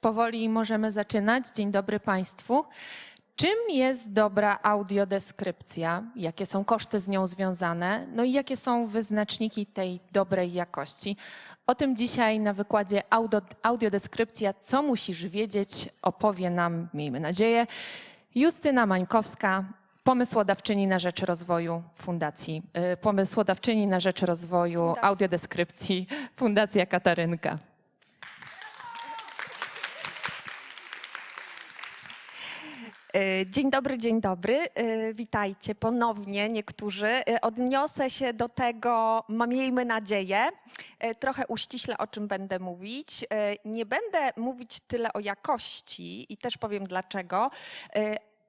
powoli możemy zaczynać. Dzień dobry Państwu. Czym jest dobra audiodeskrypcja? Jakie są koszty z nią związane? No i jakie są wyznaczniki tej dobrej jakości? O tym dzisiaj na wykładzie audiodeskrypcja, co musisz wiedzieć, opowie nam, miejmy nadzieję, Justyna Mańkowska, pomysłodawczyni na rzecz rozwoju audiodeskrypcji Fundacja Katarynka. Dzień dobry. Witajcie ponownie niektórzy. Odniosę się do tego, miejmy nadzieję, trochę uściślę, o czym będę mówić. Nie będę mówić tyle o jakości i też powiem dlaczego,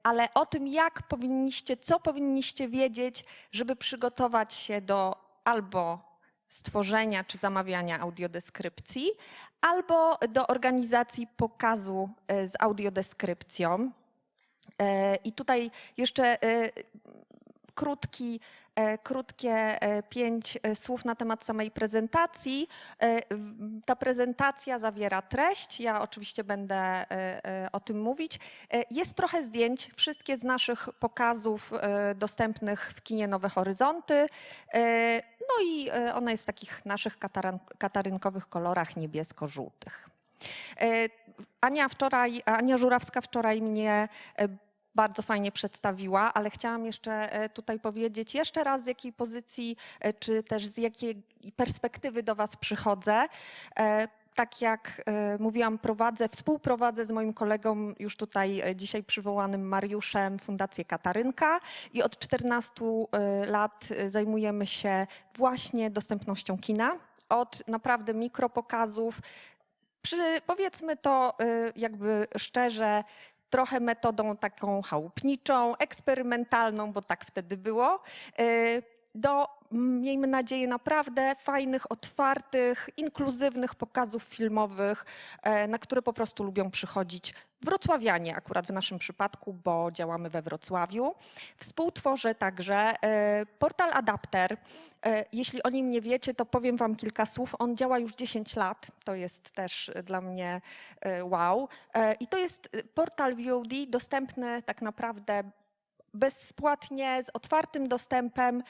ale o tym, co powinniście wiedzieć, żeby przygotować się do albo stworzenia czy zamawiania audiodeskrypcji, albo do organizacji pokazu z audiodeskrypcją. I tutaj jeszcze krótkie 5 słów na temat samej prezentacji. Ta prezentacja zawiera treść, ja oczywiście będę o tym mówić. Jest trochę zdjęć, wszystkie z naszych pokazów dostępnych w kinie Nowe Horyzonty. No i ona jest w takich naszych katarynkowych kolorach niebiesko-żółtych. Ania Żurawska wczoraj mnie bardzo fajnie przedstawiła, ale chciałam jeszcze tutaj powiedzieć jeszcze raz, z jakiej pozycji, czy też z jakiej perspektywy do Was przychodzę. Tak jak mówiłam, współprowadzę z moim kolegą już tutaj dzisiaj przywołanym Mariuszem Fundację Katarynka i od 14 lat zajmujemy się właśnie dostępnością kina. Od naprawdę mikropokazów, powiedzmy to jakby szczerze, trochę metodą taką chałupniczą, eksperymentalną, bo tak wtedy było, do, miejmy nadzieję, naprawdę fajnych, otwartych, inkluzywnych pokazów filmowych, na które po prostu lubią przychodzić wrocławianie, akurat w naszym przypadku, bo działamy we Wrocławiu. Współtworzę także portal Adapter. Jeśli o nim nie wiecie, to powiem Wam kilka słów. On działa już 10 lat, to jest też dla mnie wow. I to jest portal VOD dostępny tak naprawdę bezpłatnie, z otwartym dostępem,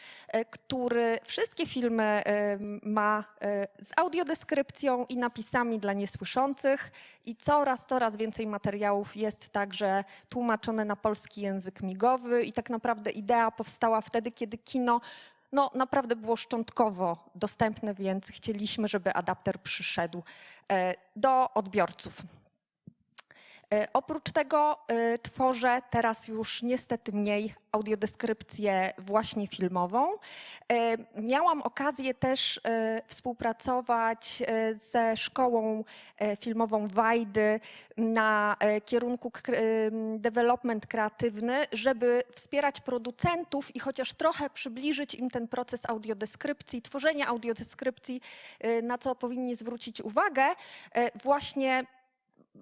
który wszystkie filmy ma z audiodeskrypcją i napisami dla niesłyszących i coraz więcej materiałów jest także tłumaczone na polski język migowy i tak naprawdę idea powstała wtedy, kiedy kino naprawdę było szczątkowo dostępne, więc chcieliśmy, żeby Adapter przyszedł do odbiorców. Oprócz tego tworzę teraz już niestety mniej audiodeskrypcję właśnie filmową. Miałam okazję też współpracować ze szkołą filmową Wajdy na kierunku development kreatywny, żeby wspierać producentów i chociaż trochę przybliżyć im ten proces audiodeskrypcji, tworzenia audiodeskrypcji, na co powinni zwrócić uwagę właśnie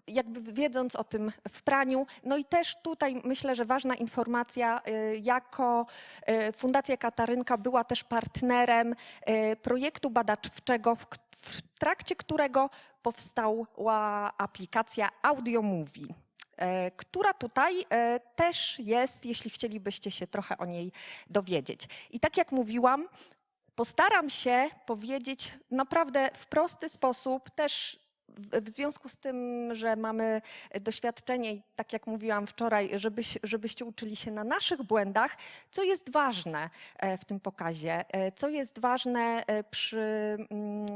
jakby wiedząc o tym w praniu. No i też tutaj myślę, że ważna informacja, jako Fundacja Katarynka była też partnerem projektu badawczego, w trakcie którego powstała aplikacja AudioMovie, która tutaj też jest, jeśli chcielibyście się trochę o niej dowiedzieć. I tak jak mówiłam, postaram się powiedzieć naprawdę w prosty sposób, też w związku z tym, że mamy doświadczenie i tak jak mówiłam wczoraj, żebyście uczyli się na naszych błędach, co jest ważne w tym pokazie, co jest ważne przy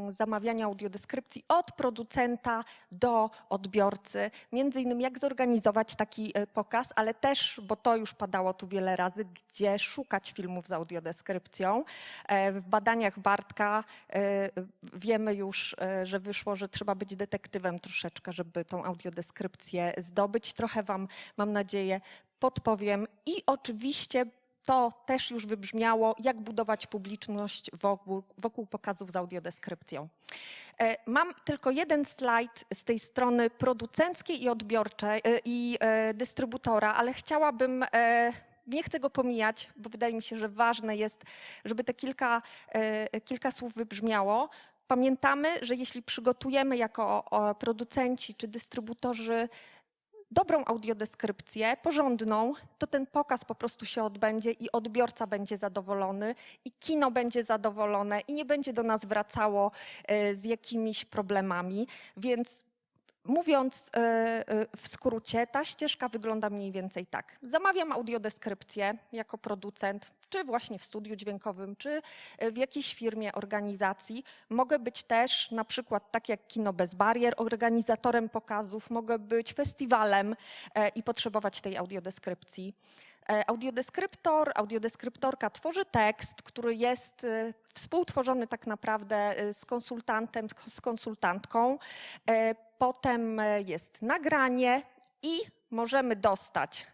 zamawianiu audiodeskrypcji od producenta do odbiorcy, między innymi jak zorganizować taki pokaz, ale też, bo to już padało tu wiele razy, gdzie szukać filmów z audiodeskrypcją. W badaniach Bartka wiemy już, że wyszło, że trzeba być detektywem troszeczkę, żeby tą audiodeskrypcję zdobyć. Trochę Wam, mam nadzieję, podpowiem i oczywiście to też już wybrzmiało, jak budować publiczność wokół pokazów z audiodeskrypcją. Mam tylko jeden slajd z tej strony producenckiej i odbiorczej i dystrybutora, ale chciałabym, nie chcę go pomijać, bo wydaje mi się, że ważne jest, żeby te kilka słów wybrzmiało. pamiętamy, że jeśli przygotujemy jako producenci czy dystrybutorzy dobrą audiodeskrypcję, porządną, to ten pokaz po prostu się odbędzie i odbiorca będzie zadowolony i kino będzie zadowolone i nie będzie do nas wracało z jakimiś problemami. Więc mówiąc w skrócie, ta ścieżka wygląda mniej więcej tak. Zamawiam audiodeskrypcję jako producent, czy właśnie w studiu dźwiękowym, czy w jakiejś firmie, organizacji. Mogę być też na przykład tak jak Kino Bez Barier, organizatorem pokazów, mogę być festiwalem i potrzebować tej audiodeskrypcji. Audiodeskryptorka tworzy tekst, który jest współtworzony tak naprawdę z konsultantem, z konsultantką. Potem jest nagranie i możemy dostać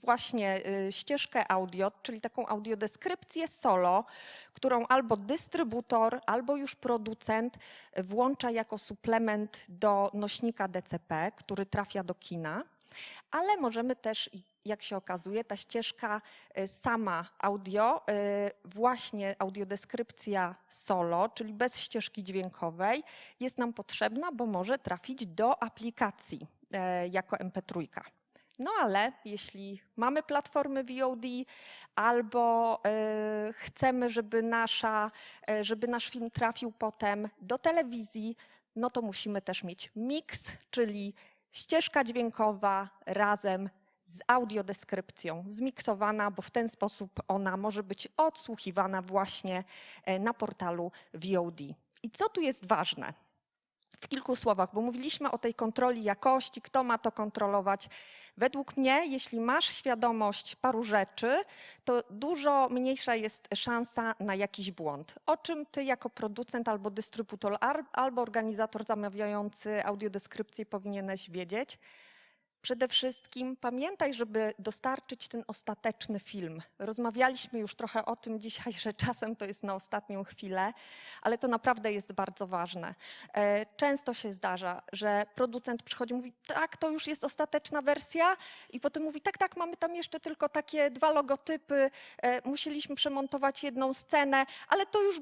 właśnie ścieżkę audio, czyli taką audiodeskrypcję solo, którą albo dystrybutor, albo już producent włącza jako suplement do nośnika DCP, który trafia do kina. Ale możemy też, jak się okazuje, ta ścieżka sama audio, właśnie audiodeskrypcja solo, czyli bez ścieżki dźwiękowej, jest nam potrzebna, bo może trafić do aplikacji jako MP3. No ale jeśli mamy platformy VOD albo chcemy, żeby nasz film trafił potem do telewizji, no to musimy też mieć miks, czyli ścieżka dźwiękowa razem z audiodeskrypcją zmiksowana, bo w ten sposób ona może być odsłuchiwana właśnie na portalu VOD. I co tu jest ważne? W kilku słowach, bo mówiliśmy o tej kontroli jakości, kto ma to kontrolować. Według mnie, jeśli masz świadomość paru rzeczy, to dużo mniejsza jest szansa na jakiś błąd. O czym ty jako producent albo dystrybutor, albo organizator zamawiający audiodeskrypcję powinieneś wiedzieć? Przede wszystkim pamiętaj, żeby dostarczyć ten ostateczny film. Rozmawialiśmy już trochę o tym dzisiaj, że czasem to jest na ostatnią chwilę, ale to naprawdę jest bardzo ważne. Często się zdarza, że producent przychodzi i mówi, tak, to już jest ostateczna wersja i potem mówi, tak, mamy tam jeszcze tylko takie 2 logotypy, musieliśmy przemontować jedną scenę, ale to już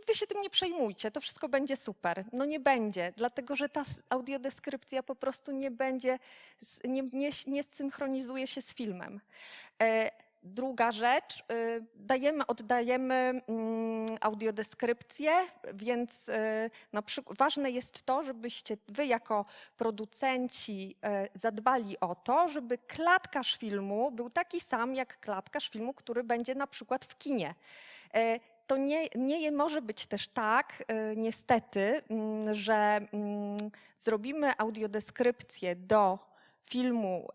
wy się tym nie przejmujcie, to wszystko będzie super. No nie będzie, dlatego że ta audiodeskrypcja po prostu nie będzie, nie zsynchronizuje się z filmem. Druga rzecz, oddajemy audiodeskrypcję, więc ważne jest to, żebyście wy jako producenci zadbali o to, żeby klatkarz filmu był taki sam jak klatkarz filmu, który będzie na przykład w kinie. To nie może być też tak, niestety, że zrobimy audiodeskrypcję do filmu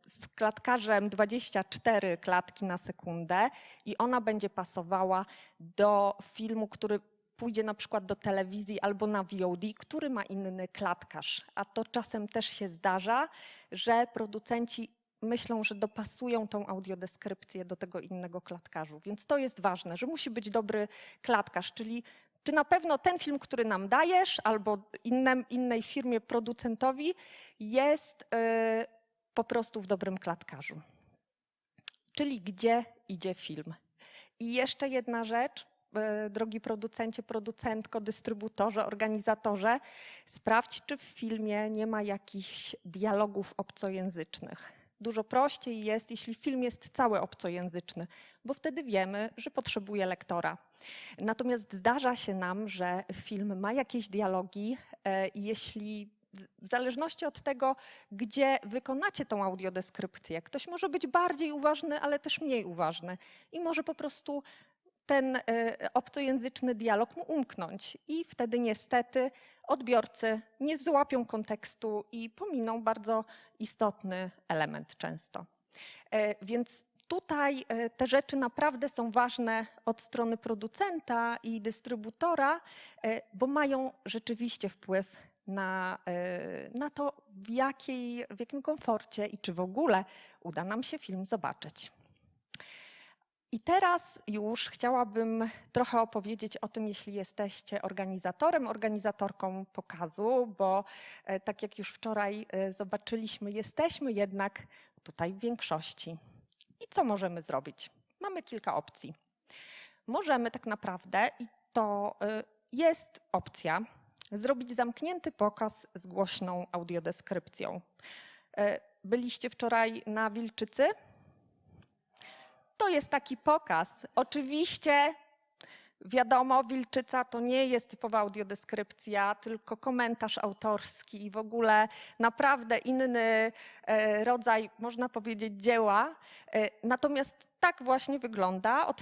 z klatkarzem 24 klatki na sekundę i ona będzie pasowała do filmu, który pójdzie na przykład do telewizji albo na VOD, który ma inny klatkarz. A to czasem też się zdarza, że producenci myślą, że dopasują tą audiodeskrypcję do tego innego klatkarzu. Więc to jest ważne, że musi być dobry klatkarz, czyli czy na pewno ten film, który nam dajesz, albo innej firmie, producentowi, jest po prostu w dobrym klatkarzu. Czyli gdzie idzie film. I jeszcze jedna rzecz, drogi producencie, producentko, dystrybutorze, organizatorze, sprawdź, czy w filmie nie ma jakichś dialogów obcojęzycznych. Dużo prościej jest, jeśli film jest cały obcojęzyczny, bo wtedy wiemy, że potrzebuje lektora. Natomiast zdarza się nam, że film ma jakieś dialogi i jeśli w zależności od tego, gdzie wykonacie tą audiodeskrypcję, ktoś może być bardziej uważny, ale też mniej uważny i może po prostu ten obcojęzyczny dialog mu umknąć i wtedy niestety odbiorcy nie złapią kontekstu i pominą bardzo istotny element często. Więc tutaj te rzeczy naprawdę są ważne od strony producenta i dystrybutora, bo mają rzeczywiście wpływ na to, w jakim komforcie i czy w ogóle uda nam się film zobaczyć. I teraz już chciałabym trochę opowiedzieć o tym, jeśli jesteście organizatorem, organizatorką pokazu, bo tak jak już wczoraj zobaczyliśmy, jesteśmy jednak tutaj w większości. I co możemy zrobić? Mamy kilka opcji. Możemy tak naprawdę, i to jest opcja zrobić zamknięty pokaz z głośną audiodeskrypcją. Byliście wczoraj na Wilczycy? To jest taki pokaz. Oczywiście, wiadomo, Wilczyca to nie jest typowa audiodeskrypcja, tylko komentarz autorski i w ogóle naprawdę inny rodzaj, można powiedzieć, dzieła. Natomiast tak właśnie wygląda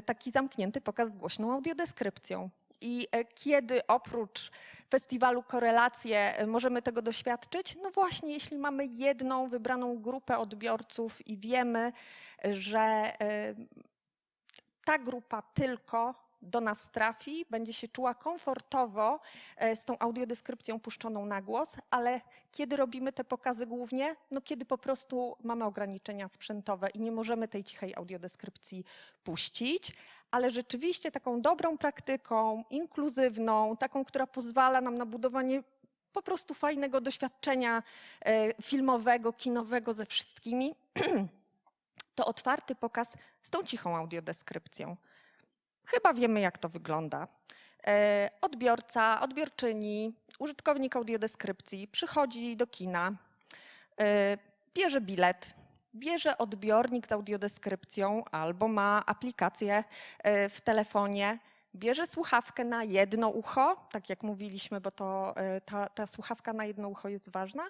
taki zamknięty pokaz z głośną audiodeskrypcją. I kiedy oprócz festiwalu Korelacje możemy tego doświadczyć? No właśnie, jeśli mamy jedną wybraną grupę odbiorców i wiemy, że ta grupa tylko do nas trafi, będzie się czuła komfortowo z tą audiodeskrypcją puszczoną na głos, ale kiedy robimy te pokazy głównie? No kiedy po prostu mamy ograniczenia sprzętowe i nie możemy tej cichej audiodeskrypcji puścić, ale rzeczywiście taką dobrą praktyką, inkluzywną, taką, która pozwala nam na budowanie po prostu fajnego doświadczenia filmowego, kinowego ze wszystkimi, to otwarty pokaz z tą cichą audiodeskrypcją. Chyba wiemy, jak to wygląda. Odbiorca, odbiorczyni, użytkownik audiodeskrypcji przychodzi do kina, bierze bilet, bierze odbiornik z audiodeskrypcją albo ma aplikację w telefonie, bierze słuchawkę na jedno ucho, tak jak mówiliśmy, bo ta słuchawka na jedno ucho jest ważna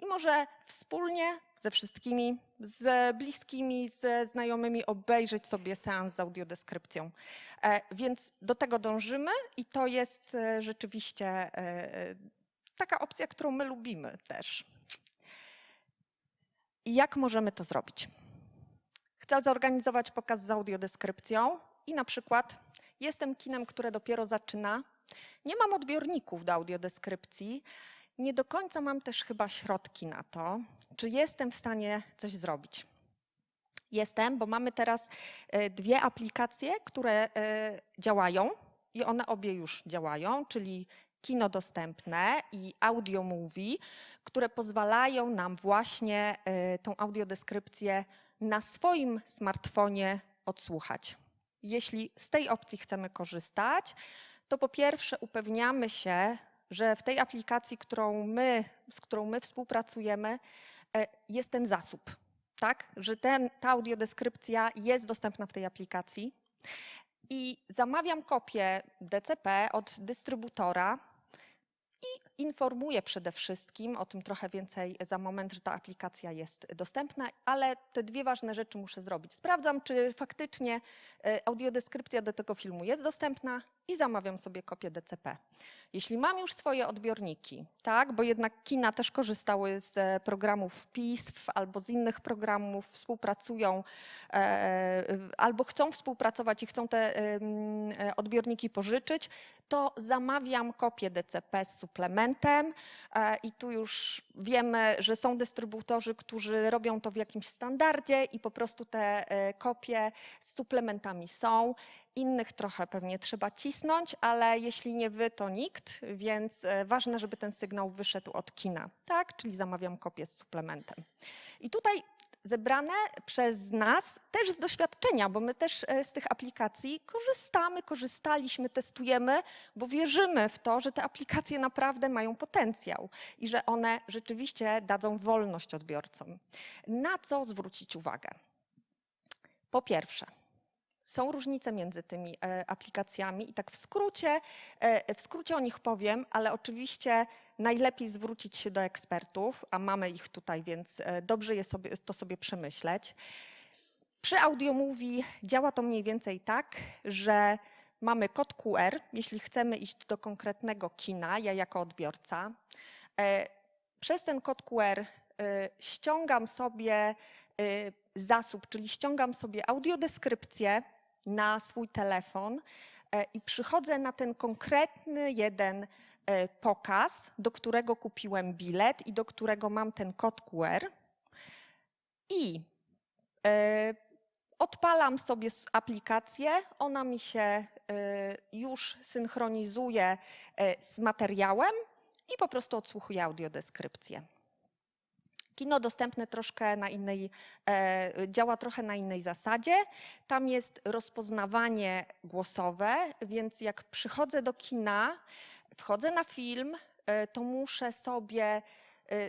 i może wspólnie ze wszystkimi, z bliskimi, ze znajomymi obejrzeć sobie seans z audiodeskrypcją. Więc do tego dążymy i to jest rzeczywiście taka opcja, którą my lubimy też. I jak możemy to zrobić? Chcę zorganizować pokaz z audiodeskrypcją i na przykład jestem kinem, które dopiero zaczyna. Nie mam odbiorników do audiodeskrypcji. Nie do końca mam też chyba środki na to, czy jestem w stanie coś zrobić. Jestem, bo mamy teraz dwie aplikacje, które działają i one obie już działają, czyli Kino Dostępne i Audio Movie, które pozwalają nam właśnie tą audiodeskrypcję na swoim smartfonie odsłuchać. Jeśli z tej opcji chcemy korzystać, to po pierwsze upewniamy się, że w tej aplikacji, z którą my współpracujemy, jest ten zasób, tak? Że ta audiodeskrypcja jest dostępna w tej aplikacji. I zamawiam kopię DCP od dystrybutora i informuję przede wszystkim, o tym trochę więcej za moment, że ta aplikacja jest dostępna, ale te dwie ważne rzeczy muszę zrobić. Sprawdzam, czy faktycznie audiodeskrypcja do tego filmu jest dostępna i zamawiam sobie kopię DCP. Jeśli mam już swoje odbiorniki, tak, bo jednak kina też korzystały z programów PISF albo z innych programów, współpracują albo chcą współpracować i chcą te odbiorniki pożyczyć, to zamawiam kopię DCP z suplementem i tu już wiemy, że są dystrybutorzy, którzy robią to w jakimś standardzie i po prostu te kopie z suplementami są. Innych trochę pewnie trzeba cisnąć, ale jeśli nie wy, to nikt, więc ważne, żeby ten sygnał wyszedł od kina, tak? Czyli zamawiam kopię z suplementem. I tutaj zebrane przez nas też z doświadczenia, bo my też z tych aplikacji korzystaliśmy, testujemy, bo wierzymy w to, że te aplikacje naprawdę mają potencjał i że one rzeczywiście dadzą wolność odbiorcom. Na co zwrócić uwagę? Po pierwsze, są różnice między tymi aplikacjami i tak w skrócie o nich powiem, ale oczywiście najlepiej zwrócić się do ekspertów, a mamy ich tutaj, więc dobrze jest to sobie przemyśleć. Przy Audio Movie działa to mniej więcej tak, że mamy kod QR, jeśli chcemy iść do konkretnego kina, ja jako odbiorca. Przez ten kod QR ściągam sobie zasób, czyli ściągam sobie audiodeskrypcję na swój telefon i przychodzę na ten konkretny jeden pokaz, do którego kupiłem bilet i do którego mam ten kod QR i odpalam sobie aplikację, ona mi się już synchronizuje z materiałem i po prostu odsłuchuję audiodeskrypcję. Kino dostępne troszkę na innej, działa trochę na innej zasadzie. Tam jest rozpoznawanie głosowe, więc jak przychodzę do kina, wchodzę na film, to muszę sobie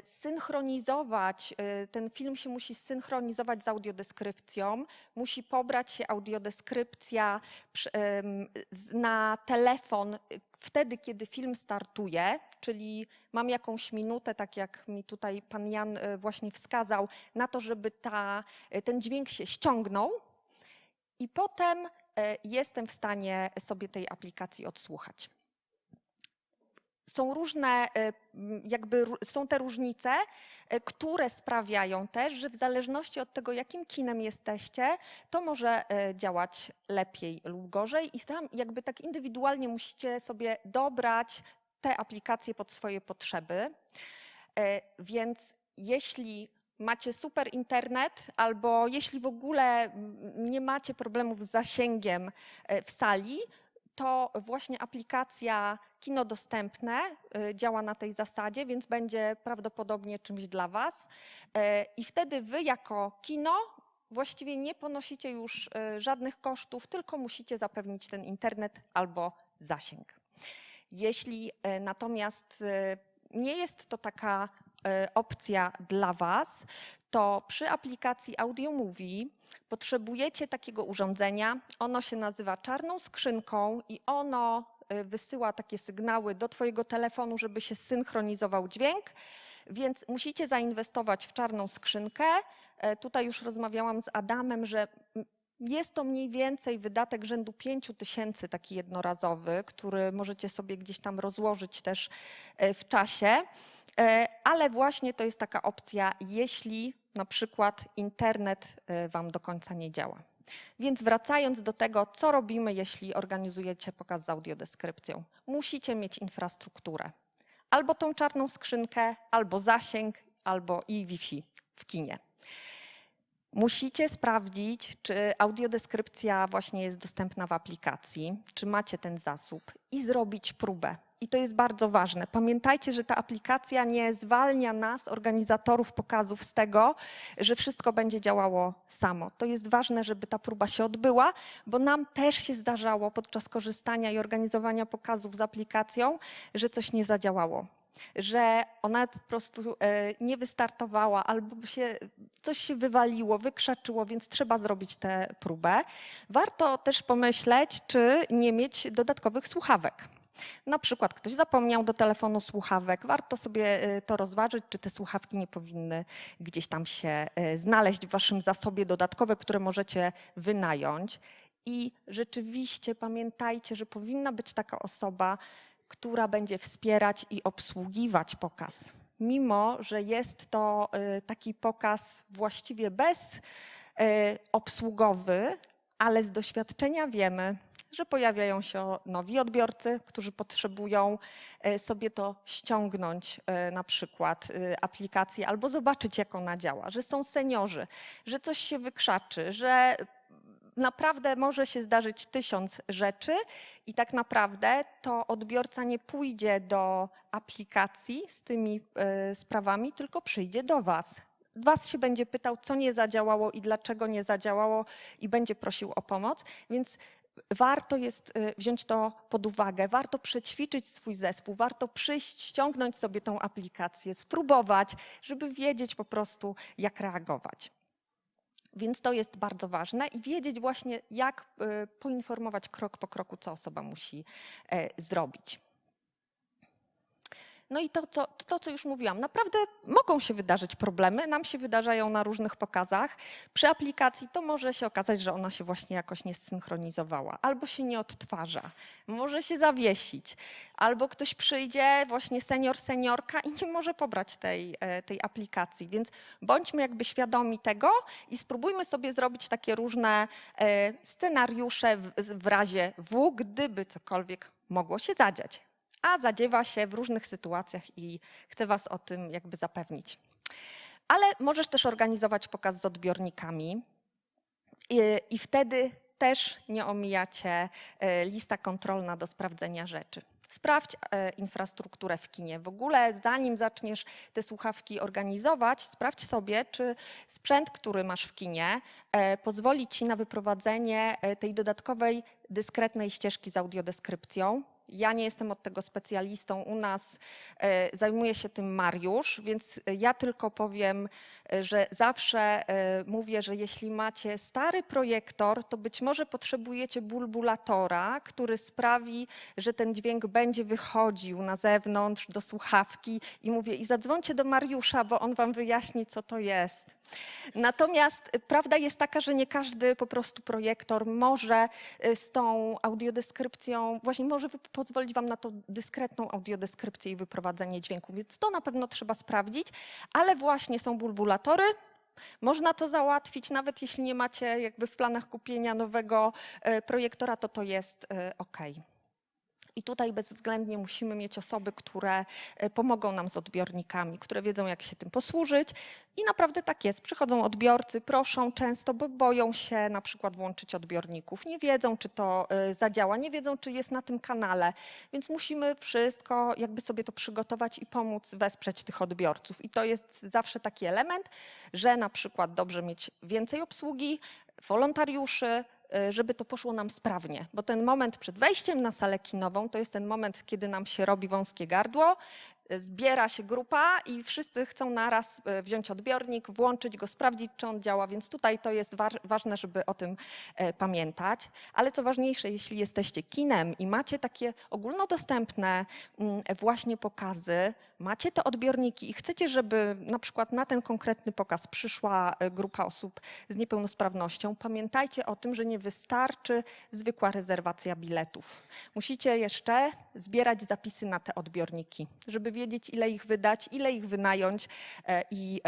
synchronizować, ten film się musi synchronizować z audiodeskrypcją, musi pobrać się audiodeskrypcja na telefon wtedy, kiedy film startuje, czyli mam jakąś minutę, tak jak mi tutaj pan Jan właśnie wskazał, na to, żeby ten dźwięk się ściągnął i potem jestem w stanie sobie tej aplikacji odsłuchać. Są różne, są te różnice, które sprawiają też, że w zależności od tego, jakim kinem jesteście, to może działać lepiej lub gorzej i tam jakby tak indywidualnie musicie sobie dobrać te aplikacje pod swoje potrzeby. Więc jeśli macie super internet albo jeśli w ogóle nie macie problemów z zasięgiem w sali, to właśnie aplikacja Kino Dostępne działa na tej zasadzie, więc będzie prawdopodobnie czymś dla Was. I wtedy wy jako kino właściwie nie ponosicie już żadnych kosztów, tylko musicie zapewnić ten internet albo zasięg. Jeśli natomiast nie jest to taka opcja dla Was, to przy aplikacji Audio Movie potrzebujecie takiego urządzenia. Ono się nazywa czarną skrzynką i ono wysyła takie sygnały do Twojego telefonu, żeby się synchronizował dźwięk, więc musicie zainwestować w czarną skrzynkę. Tutaj już rozmawiałam z Adamem, że jest to mniej więcej wydatek rzędu 5000 taki jednorazowy, który możecie sobie gdzieś tam rozłożyć też w czasie, ale właśnie to jest taka opcja, jeśli na przykład internet Wam do końca nie działa. Więc wracając do tego, co robimy, jeśli organizujecie pokaz z audiodeskrypcją. Musicie mieć infrastrukturę. Albo tą czarną skrzynkę, albo zasięg, albo i Wi-Fi w kinie. Musicie sprawdzić, czy audiodeskrypcja właśnie jest dostępna w aplikacji, czy macie ten zasób i zrobić próbę. I to jest bardzo ważne. Pamiętajcie, że ta aplikacja nie zwalnia nas, organizatorów pokazów, z tego, że wszystko będzie działało samo. To jest ważne, żeby ta próba się odbyła, bo nam też się zdarzało podczas korzystania i organizowania pokazów z aplikacją, że coś nie zadziałało. Że ona po prostu nie wystartowała albo coś się wywaliło, wykrzaczyło, więc trzeba zrobić tę próbę. Warto też pomyśleć, czy nie mieć dodatkowych słuchawek. Na przykład ktoś zapomniał do telefonu słuchawek, warto sobie to rozważyć, czy te słuchawki nie powinny gdzieś tam się znaleźć w waszym zasobie dodatkowe, które możecie wynająć. I rzeczywiście pamiętajcie, że powinna być taka osoba, która będzie wspierać i obsługiwać pokaz. Mimo że jest to taki pokaz właściwie bezobsługowy, ale z doświadczenia wiemy, że pojawiają się nowi odbiorcy, którzy potrzebują sobie to ściągnąć, na przykład aplikację, albo zobaczyć, jak ona działa, że są seniorzy, że coś się wykrzaczy, że naprawdę może się zdarzyć 1000 rzeczy i tak naprawdę to odbiorca nie pójdzie do aplikacji z tymi sprawami, tylko przyjdzie do Was. Was się będzie pytał, co nie zadziałało i dlaczego nie zadziałało i będzie prosił o pomoc, więc warto jest wziąć to pod uwagę, warto przećwiczyć swój zespół, warto przyjść, ściągnąć sobie tą aplikację, spróbować, żeby wiedzieć po prostu, jak reagować. Więc to jest bardzo ważne i wiedzieć właśnie, jak poinformować krok po kroku, co osoba musi zrobić. No i to, co już mówiłam, naprawdę mogą się wydarzyć problemy, nam się wydarzają na różnych pokazach. Przy aplikacji to może się okazać, że ona się właśnie jakoś nie zsynchronizowała, albo się nie odtwarza, może się zawiesić, albo ktoś przyjdzie, właśnie senior, seniorka i nie może pobrać tej aplikacji, więc bądźmy jakby świadomi tego i spróbujmy sobie zrobić takie różne scenariusze w razie gdyby cokolwiek mogło się zadziać. A zadziewa się w różnych sytuacjach i chcę Was o tym jakby zapewnić. Ale możesz też organizować pokaz z odbiornikami i wtedy też nie omijacie lista kontrolna do sprawdzenia rzeczy. Sprawdź infrastrukturę w kinie. W ogóle zanim zaczniesz te słuchawki organizować, sprawdź sobie, czy sprzęt, który masz w kinie, pozwoli ci na wyprowadzenie tej dodatkowej, dyskretnej ścieżki z audiodeskrypcją. Ja nie jestem od tego specjalistą, u nas zajmuje się tym Mariusz, więc ja tylko powiem, że zawsze mówię, że jeśli macie stary projektor, to być może potrzebujecie bulbulatora, który sprawi, że ten dźwięk będzie wychodził na zewnątrz do słuchawki i mówię, i zadzwońcie do Mariusza, bo on wam wyjaśni, co to jest. Natomiast prawda jest taka, że nie każdy po prostu projektor może z tą audiodeskrypcją, właśnie może pozwolić wam na tą dyskretną audiodeskrypcję i wyprowadzenie dźwięku, więc to na pewno trzeba sprawdzić, ale właśnie są bulbulatory. Można to załatwić, nawet jeśli nie macie jakby w planach kupienia nowego projektora, to jest ok. I tutaj bezwzględnie musimy mieć osoby, które pomogą nam z odbiornikami, które wiedzą, jak się tym posłużyć. I naprawdę tak jest. Przychodzą odbiorcy, proszą często, bo boją się na przykład włączyć odbiorników. Nie wiedzą, czy to zadziała, nie wiedzą, czy jest na tym kanale. Więc musimy wszystko jakby sobie to przygotować i pomóc wesprzeć tych odbiorców. I to jest zawsze taki element, że na przykład dobrze mieć więcej obsługi, wolontariuszy, żeby to poszło nam sprawnie, bo ten moment przed wejściem na salę kinową to jest ten moment, kiedy nam się robi wąskie gardło, zbiera się grupa i wszyscy chcą naraz wziąć odbiornik, włączyć go, sprawdzić, czy on działa, więc tutaj to jest ważne, żeby o tym pamiętać. Ale co ważniejsze, jeśli jesteście kinem i macie takie ogólnodostępne właśnie pokazy, macie te odbiorniki i chcecie, żeby na przykład na ten konkretny pokaz przyszła grupa osób z niepełnosprawnością, pamiętajcie o tym, że nie wystarczy zwykła rezerwacja biletów. Musicie jeszcze zbierać zapisy na te odbiorniki, żeby wiedzieć, ile ich wydać, ile ich wynająć i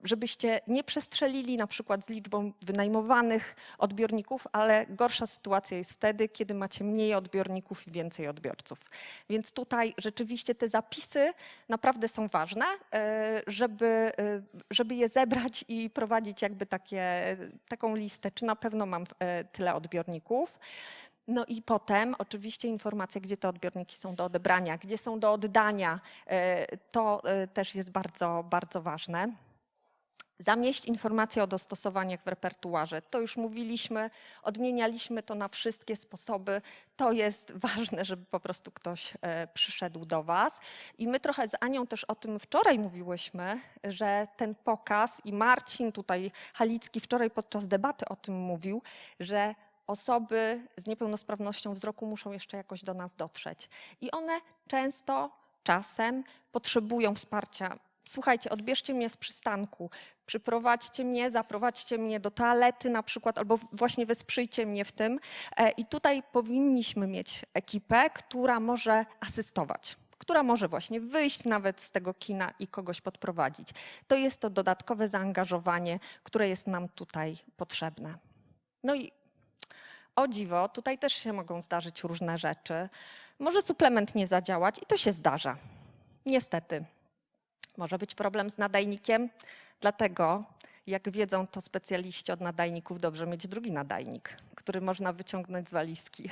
żebyście nie przestrzelili na przykład z liczbą wynajmowanych odbiorników, ale gorsza sytuacja jest wtedy, kiedy macie mniej odbiorników i więcej odbiorców. Więc tutaj rzeczywiście te zapisy naprawdę są ważne, żeby je zebrać i prowadzić jakby taką listę, czy na pewno mam tyle odbiorników. No i potem oczywiście informacje, gdzie te odbiorniki są do odebrania, gdzie są do oddania. To też jest bardzo, bardzo ważne. Zamieść informacje o dostosowaniach w repertuarze. To już mówiliśmy, odmienialiśmy to na wszystkie sposoby. To jest ważne, żeby po prostu ktoś przyszedł do was. I my trochę z Anią też o tym wczoraj mówiłyśmy, że ten pokaz i Marcin tutaj Halicki wczoraj podczas debaty o tym mówił, że osoby z niepełnosprawnością wzroku muszą jeszcze jakoś do nas dotrzeć. I one czasem potrzebują wsparcia. Słuchajcie, odbierzcie mnie z przystanku, przyprowadźcie mnie, zaprowadźcie mnie do toalety na przykład, albo właśnie wesprzyjcie mnie w tym. I tutaj powinniśmy mieć ekipę, która może asystować, która może właśnie wyjść nawet z tego kina i kogoś podprowadzić. To jest to dodatkowe zaangażowanie, które jest nam tutaj potrzebne. No i o dziwo, tutaj też się mogą zdarzyć różne rzeczy. Może suplement nie zadziałać i to się zdarza. Niestety. Może być problem z nadajnikiem, dlatego jak wiedzą to specjaliści od nadajników, dobrze mieć drugi nadajnik, który można wyciągnąć z walizki.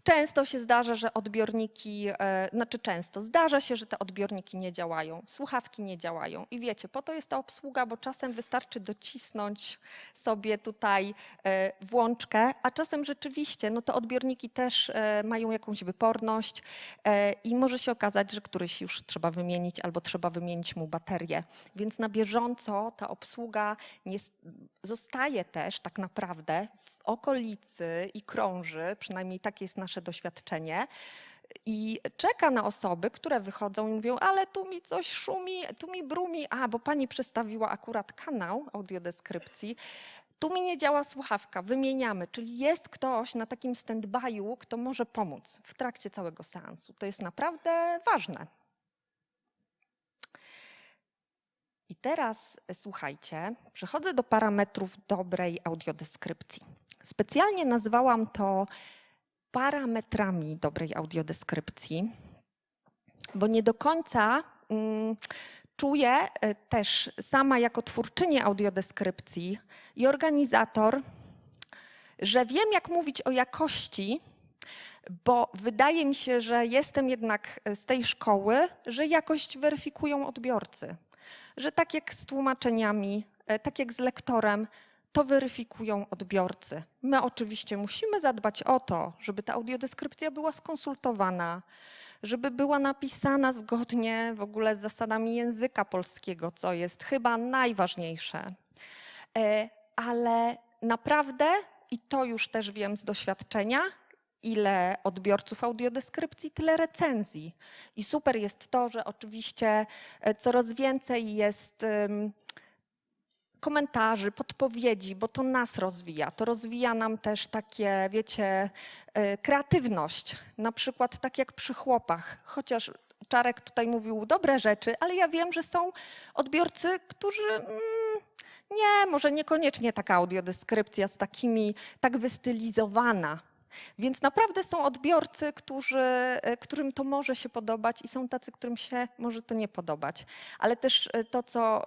Często się zdarza, że zdarza się, że te odbiorniki nie działają, słuchawki nie działają. I wiecie, po to jest ta obsługa, bo czasem wystarczy docisnąć sobie tutaj włączkę, a czasem rzeczywiście te odbiorniki też mają jakąś wyporność i może się okazać, że któryś już trzeba wymienić albo trzeba wymienić mu baterię. Więc na bieżąco ta obsługa nie zostaje też tak naprawdę w okolicy i krąży, przynajmniej takie jest nasze doświadczenie, i czeka na osoby, które wychodzą i mówią, ale tu mi coś szumi, tu mi brumi, bo pani przestawiła akurat kanał audiodeskrypcji, tu mi nie działa słuchawka, wymieniamy, czyli jest ktoś na takim stand-by'u, kto może pomóc w trakcie całego seansu. To jest naprawdę ważne. I teraz słuchajcie, przechodzę do parametrów dobrej audiodeskrypcji. Specjalnie nazwałam to parametrami dobrej audiodeskrypcji, bo nie do końca czuję też sama jako twórczyni audiodeskrypcji i organizator, że wiem, jak mówić o jakości bo wydaje mi się, że jestem jednak z tej szkoły, że jakość weryfikują odbiorcy. Że tak jak z tłumaczeniami, tak jak z lektorem, to weryfikują odbiorcy. My oczywiście musimy zadbać o to, żeby ta audiodeskrypcja była skonsultowana, żeby była napisana zgodnie w ogóle z zasadami języka polskiego, co jest chyba najważniejsze. Ale naprawdę, i to już też wiem z doświadczenia, ile odbiorców audiodeskrypcji, tyle recenzji. I super jest to, że oczywiście coraz więcej jest komentarzy, podpowiedzi, bo to nas rozwija. To rozwija nam też takie, wiecie, kreatywność. Na przykład tak jak przy chłopach. Chociaż Czarek tutaj mówił dobre rzeczy, ale ja wiem, że są odbiorcy, którzy nie, może niekoniecznie taka audiodeskrypcja z takimi, tak wystylizowana. Więc naprawdę są odbiorcy, którym to może się podobać i są tacy, którym się może to nie podobać. Ale też to, co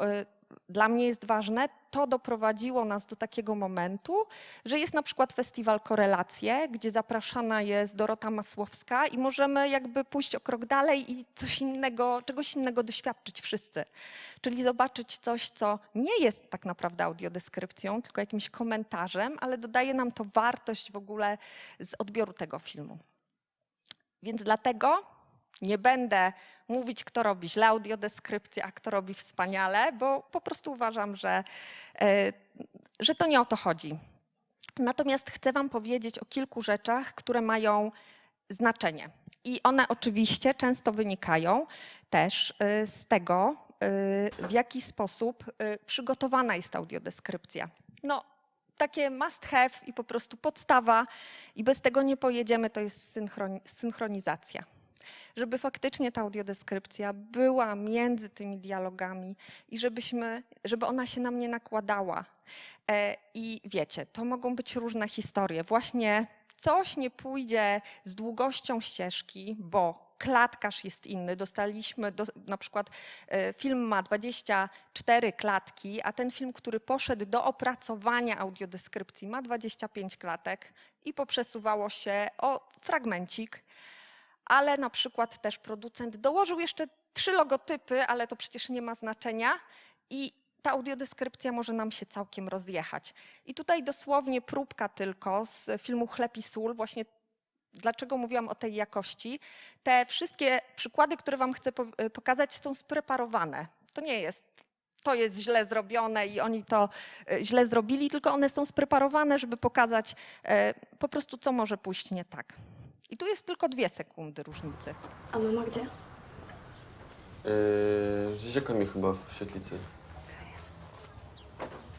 dla mnie jest ważne, to doprowadziło nas do takiego momentu, że jest na przykład festiwal Korelacje, gdzie zapraszana jest Dorota Masłowska i możemy jakby pójść o krok dalej i czegoś innego doświadczyć wszyscy. Czyli zobaczyć coś, co nie jest tak naprawdę audiodeskrypcją, tylko jakimś komentarzem, ale dodaje nam to wartość w ogóle z odbioru tego filmu. Więc dlatego nie będę mówić, kto robi źle audiodeskrypcję, a kto robi wspaniale, bo po prostu uważam, że to nie o to chodzi. Natomiast chcę wam powiedzieć o kilku rzeczach, które mają znaczenie. I one oczywiście często wynikają też z tego, w jaki sposób przygotowana jest audiodeskrypcja. No, takie must have i po prostu podstawa i bez tego nie pojedziemy, to jest synchronizacja. Żeby faktycznie ta audiodeskrypcja była między tymi dialogami i żeby ona się nam nie nakładała. I wiecie, to mogą być różne historie. Właśnie coś nie pójdzie z długością ścieżki, bo klatkarz jest inny. Dostaliśmy, na przykład film ma 24 klatki, a ten film, który poszedł do opracowania audiodeskrypcji, ma 25 klatek i poprzesuwało się o fragmencik. Ale na przykład też producent dołożył jeszcze 3 logotypy, ale to przecież nie ma znaczenia i ta audiodeskrypcja może nam się całkiem rozjechać. I tutaj dosłownie próbka tylko z filmu Chleb i sól, właśnie dlaczego mówiłam o tej jakości. Te wszystkie przykłady, które wam chcę pokazać, są spreparowane. To nie jest, to jest źle zrobione i oni to źle zrobili, tylko one są spreparowane, żeby pokazać po prostu, co może pójść nie tak. I tu jest tylko 2 sekundy różnicy. A mama gdzie? Z dzieciakami chyba w świetlicy.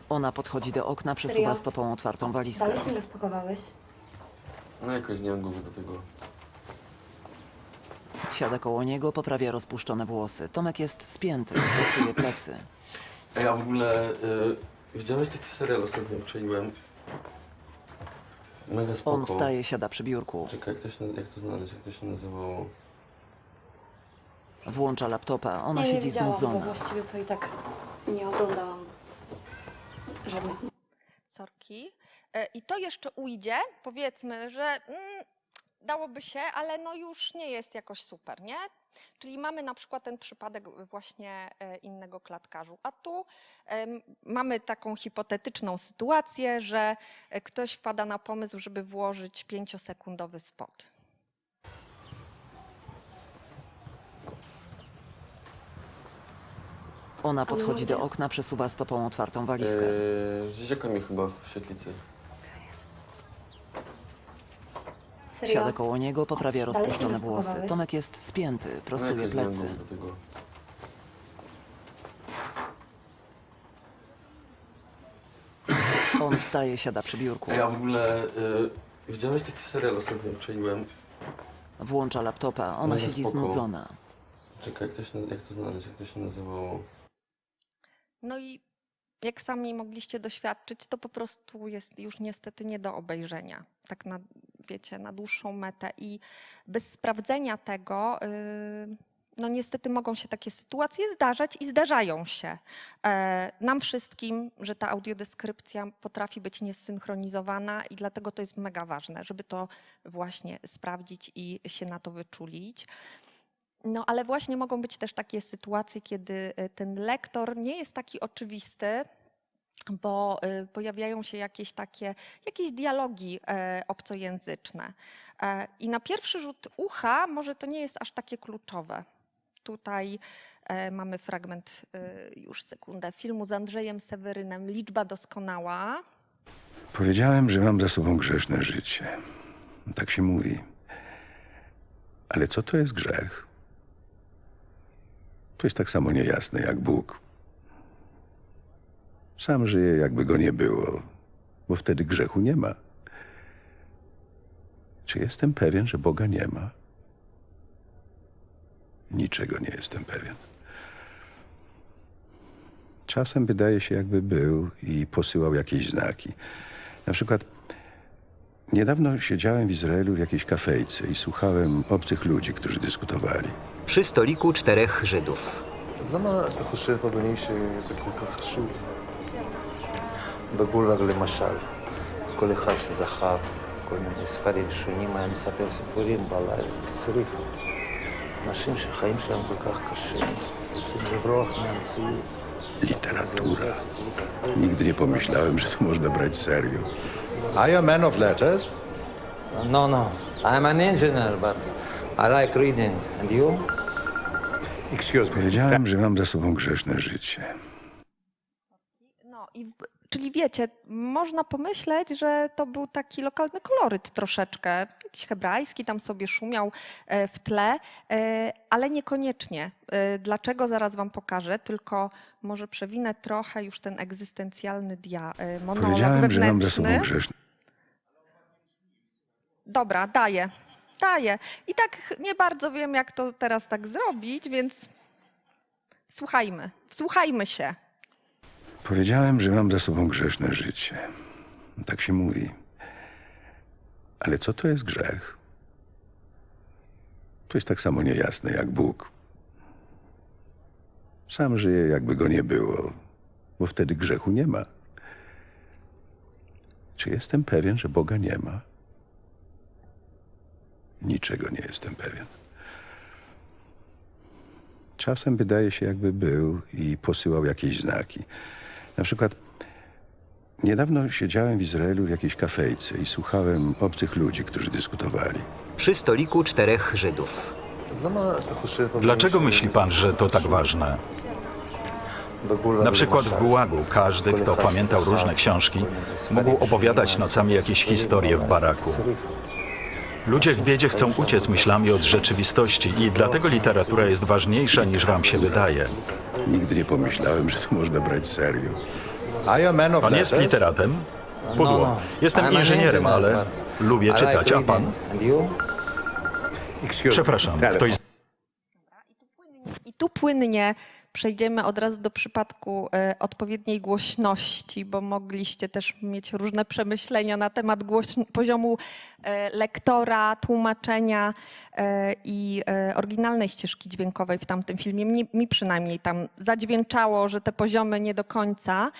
Ona podchodzi do okna, przesuwa Serio? stopą otwartą walizkę. Dalej się nie rozpakowałeś? No jakoś nie mam głowy do tego. Siada koło niego, poprawia rozpuszczone włosy. Tomek jest spięty, prostuje plecy. Ej, a w ogóle widziałeś taki serial, ostatnio przejęłem. Mega spoko. On wstaje, siada przy biurku. Czekaj, jak to znaleźć, jak to się nazywało? Włącza laptopa, ona nie siedzi widziałam, znudzona. bo właściwie to i tak nie oglądałam żadnych. Sorki. I to jeszcze ujdzie, powiedzmy, że dałoby się, ale no już nie jest jakoś super, nie? Czyli mamy na przykład ten przypadek właśnie innego klatkarzu. A tu mamy taką hipotetyczną sytuację, że ktoś wpada na pomysł, żeby włożyć 5-sekundowy spot. Ona podchodzi do gdzie? okna, przesuwa stopą otwartą walizkę. Z dzieciakami chyba w świetlicy. Serio? Siada koło niego, poprawia Dalej się nie rozpuszczone włosy. rozpakowałeś? Tomek jest spięty, No prostuje jakoś nie mam plecy. głowy do tego. On wstaje, siada przy biurku. Ej, a w ogóle widziałeś taki serial, ostatnio przejęłem. Włącza laptopa, ona Mega siedzi spoko. znudzona. Czekaj, jak to znaleźć, jak to się nazywało? No i jak sami mogliście doświadczyć, to po prostu jest już niestety nie do obejrzenia. Tak na, wiecie, na dłuższą metę. I bez sprawdzenia tego No niestety mogą się takie sytuacje zdarzać i zdarzają się nam wszystkim, że ta audiodeskrypcja potrafi być niesynchronizowana i dlatego to jest mega ważne, żeby to właśnie sprawdzić i się na to wyczulić. No ale właśnie mogą być też takie sytuacje, kiedy ten lektor nie jest taki oczywisty, bo pojawiają się jakieś dialogi obcojęzyczne. I na pierwszy rzut ucha może to nie jest aż takie kluczowe. Tutaj mamy fragment, już sekundę, filmu z Andrzejem Sewerynem, Liczba doskonała. Powiedziałem, że mam za sobą grzeszne życie. Tak się mówi. Ale co to jest grzech? To jest tak samo niejasne jak Bóg. Sam żyję, jakby go nie było, bo wtedy grzechu nie ma. Czy jestem pewien, że Boga nie ma? Niczego nie jestem pewien. Czasem wydaje się, jakby był i posyłał jakieś znaki. Na przykład niedawno siedziałem w Izraelu w jakiejś kafejce i słuchałem obcych ludzi, którzy dyskutowali. Przy stoliku 4 Żydów. אז למה אתה חושב, אדוני, שזה כל כך חשוב? בגולאג למשל, כל אחד שזכר כל מיני ספרים שונים היה מספר סיפורים בלילה. צריך. אנשים שחיים שלהם כל כך קשה, רוצים לברוח מהמציאות. Literatura. Nigdy nie pomyślałem, że to można brać serio. Are you a man of letters? No, I'm an engineer, but I like reading. And you? Excuse me. Powiedziałem, że mam za sobą grzeszne życie. No, czyli wiecie, można pomyśleć, że to był taki lokalny koloryt troszeczkę, jakiś hebrajski tam sobie szumiał w tle, ale niekoniecznie. Dlaczego? Zaraz wam pokażę, tylko może przewinę trochę już ten egzystencjalny monolog Powiedziałem, że mam za wewnętrzny. sobą grzeszne. Dobra, daję. I tak nie bardzo wiem, jak to teraz tak zrobić, więc wsłuchajmy się. Powiedziałem, że mam za sobą grzeszne życie. Tak się mówi. Ale co to jest grzech? To jest tak samo niejasne jak Bóg. Sam żyję, jakby go nie było, bo wtedy grzechu nie ma. Czy jestem pewien, że Boga nie ma? Niczego nie jestem pewien. Czasem wydaje się, jakby był i posyłał jakieś znaki. Na przykład niedawno siedziałem w Izraelu w jakiejś kafejce i słuchałem obcych ludzi, którzy dyskutowali. Przy stoliku 4 Żydów. אז למה אתה חושב, אדוני, Dlaczego myśli pan, że to tak ważne? Na przykład w Gułagu każdy, kto pamiętał różne książki, mógł opowiadać nocami jakieś historie w baraku. Ludzie w biedzie chcą uciec myślami od rzeczywistości i dlatego literatura jest ważniejsza niż wam się wydaje. Nigdy nie pomyślałem, że to można brać serio. Are you a man of Pan jest letters? literatem? Pudło. Jestem I'm an inżynierem, engineer, ale but lubię I like czytać, a pan? reading. And you? Excuse me. Przepraszam, Telefon. ktoś I tu płynnie przejdziemy od razu do przypadku odpowiedniej głośności, bo mogliście też mieć różne przemyślenia na temat poziomu lektora, tłumaczenia i oryginalnej ścieżki dźwiękowej w tamtym filmie. Mi przynajmniej tam zadźwięczało, że te poziomy nie do końca.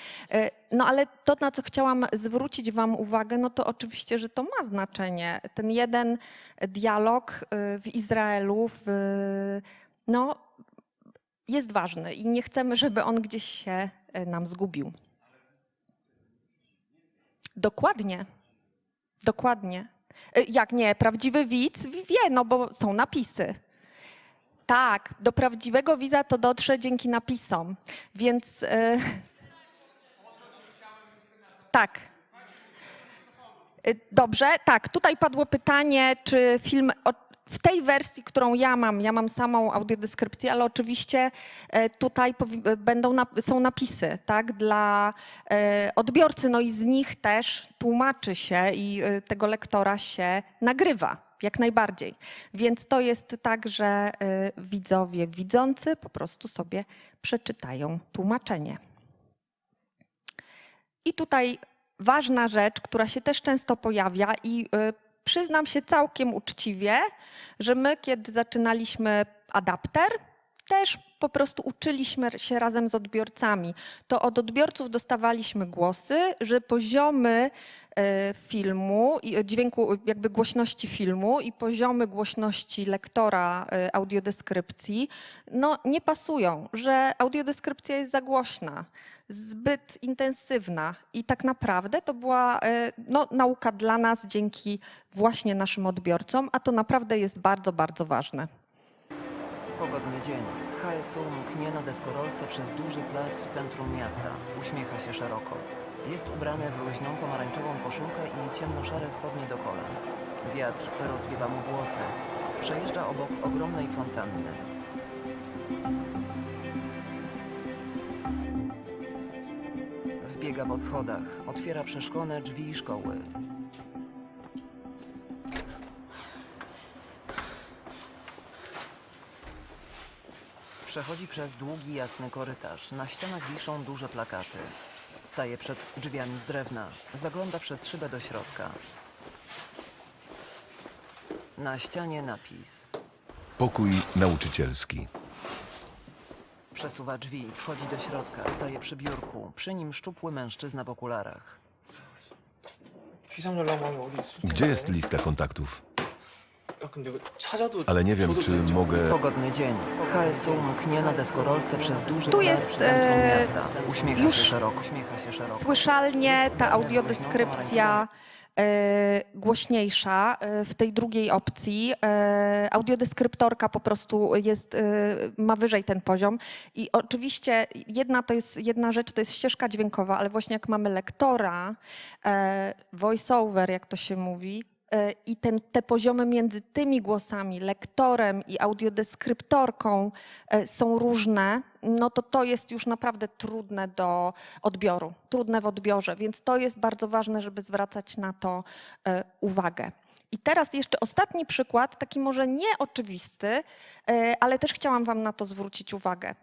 No ale to, na co chciałam zwrócić wam uwagę, no to oczywiście, że to ma znaczenie. Ten jeden dialog w Izraelu, jest ważny i nie chcemy, żeby on gdzieś się nam zgubił. Dokładnie. Jak nie, prawdziwy widz wie, no bo są napisy. Tak, do prawdziwego widza to dotrze dzięki napisom, więc tak. Dobrze, tak, tutaj padło pytanie, czy film... W tej wersji, którą ja mam samą audiodeskrypcję, ale oczywiście tutaj są napisy, tak, dla odbiorcy, no i z nich też tłumaczy się i tego lektora się nagrywa, jak najbardziej. Więc to jest tak, że widzowie widzący po prostu sobie przeczytają tłumaczenie. I tutaj ważna rzecz, która się też często pojawia i przyznam się całkiem uczciwie, że my, kiedy zaczynaliśmy adapter. Też po prostu uczyliśmy się razem z odbiorcami. To od odbiorców dostawaliśmy głosy, że poziomy filmu, dźwięku, jakby głośności filmu i poziomy głośności lektora audiodeskrypcji no, nie pasują, że audiodeskrypcja jest za głośna, zbyt intensywna i tak naprawdę to była no, nauka dla nas dzięki właśnie naszym odbiorcom, a to naprawdę jest bardzo, bardzo ważne. Pogodny dzień. HSU mknie na deskorolce przez duży plac w centrum miasta. Uśmiecha się szeroko. Jest ubrany w luźną pomarańczową koszulkę i ciemnoszare spodnie do kolan. Wiatr rozwiewa mu włosy. Przejeżdża obok ogromnej fontanny. Wbiega po schodach. Otwiera przeszklone drzwi szkoły. Przechodzi przez długi, jasny korytarz. Na ścianach wiszą duże plakaty. Staje przed drzwiami z drewna. Zagląda przez szybę do środka. Na ścianie napis. Pokój nauczycielski. Przesuwa drzwi, wchodzi do środka, staje przy biurku. Przy nim szczupły mężczyzna w okularach. Gdzie jest lista kontaktów? Ale nie wiem, czy mogę... Pogodny dzień. HSU mknie na deskorolce przez duży Tu plac jest, w centrum miasta. Uśmiecha już się szeroko. Uśmiecha się szeroko. Słyszalnie ta audiodeskrypcja głośniejsza w tej drugiej opcji. Audiodeskryptorka po prostu jest, ma wyżej ten poziom. I oczywiście jedna rzecz to jest ścieżka dźwiękowa, ale właśnie jak mamy lektora, voice-over, jak to się mówi, i te poziomy między tymi głosami, lektorem i audiodeskryptorką są różne, no to jest już naprawdę trudne do odbioru, trudne w odbiorze, więc to jest bardzo ważne, żeby zwracać na to uwagę. I teraz jeszcze ostatni przykład, taki może nieoczywisty, ale też chciałam wam na to zwrócić uwagę.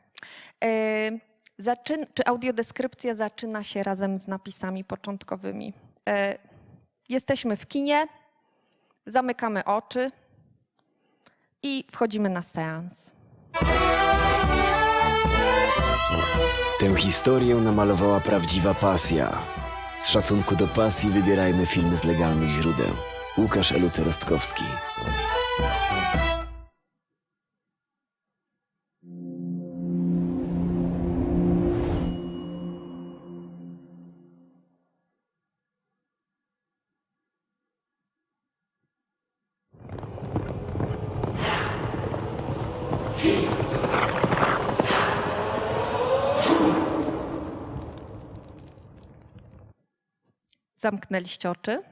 Czy audiodeskrypcja zaczyna się razem z napisami początkowymi? Jesteśmy w kinie, zamykamy oczy i wchodzimy na seans. Tę historię namalowała prawdziwa pasja. Z szacunku do pasji wybierajmy filmy z legalnych źródeł. Łukasz Eluce-Rostkowski. Zamknęliście oczy?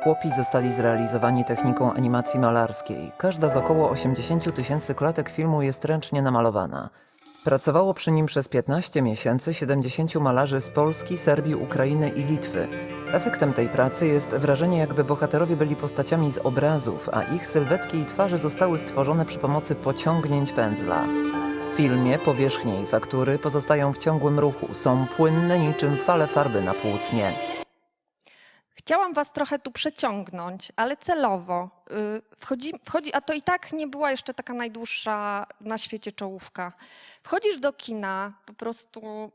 Chłopi zostali zrealizowani techniką animacji malarskiej. Każda z około 80 000 klatek filmu jest ręcznie namalowana. Pracowało przy nim przez 15 miesięcy 70 malarzy z Polski, Serbii, Ukrainy i Litwy. Efektem tej pracy jest wrażenie, jakby bohaterowie byli postaciami z obrazów, a ich sylwetki i twarze zostały stworzone przy pomocy pociągnięć pędzla. W filmie powierzchnie i faktury pozostają w ciągłym ruchu, są płynne niczym fale farby na płótnie. Chciałam was trochę tu przeciągnąć, ale celowo. A to i tak nie była jeszcze taka najdłuższa na świecie czołówka. Wchodzisz do kina, po prostu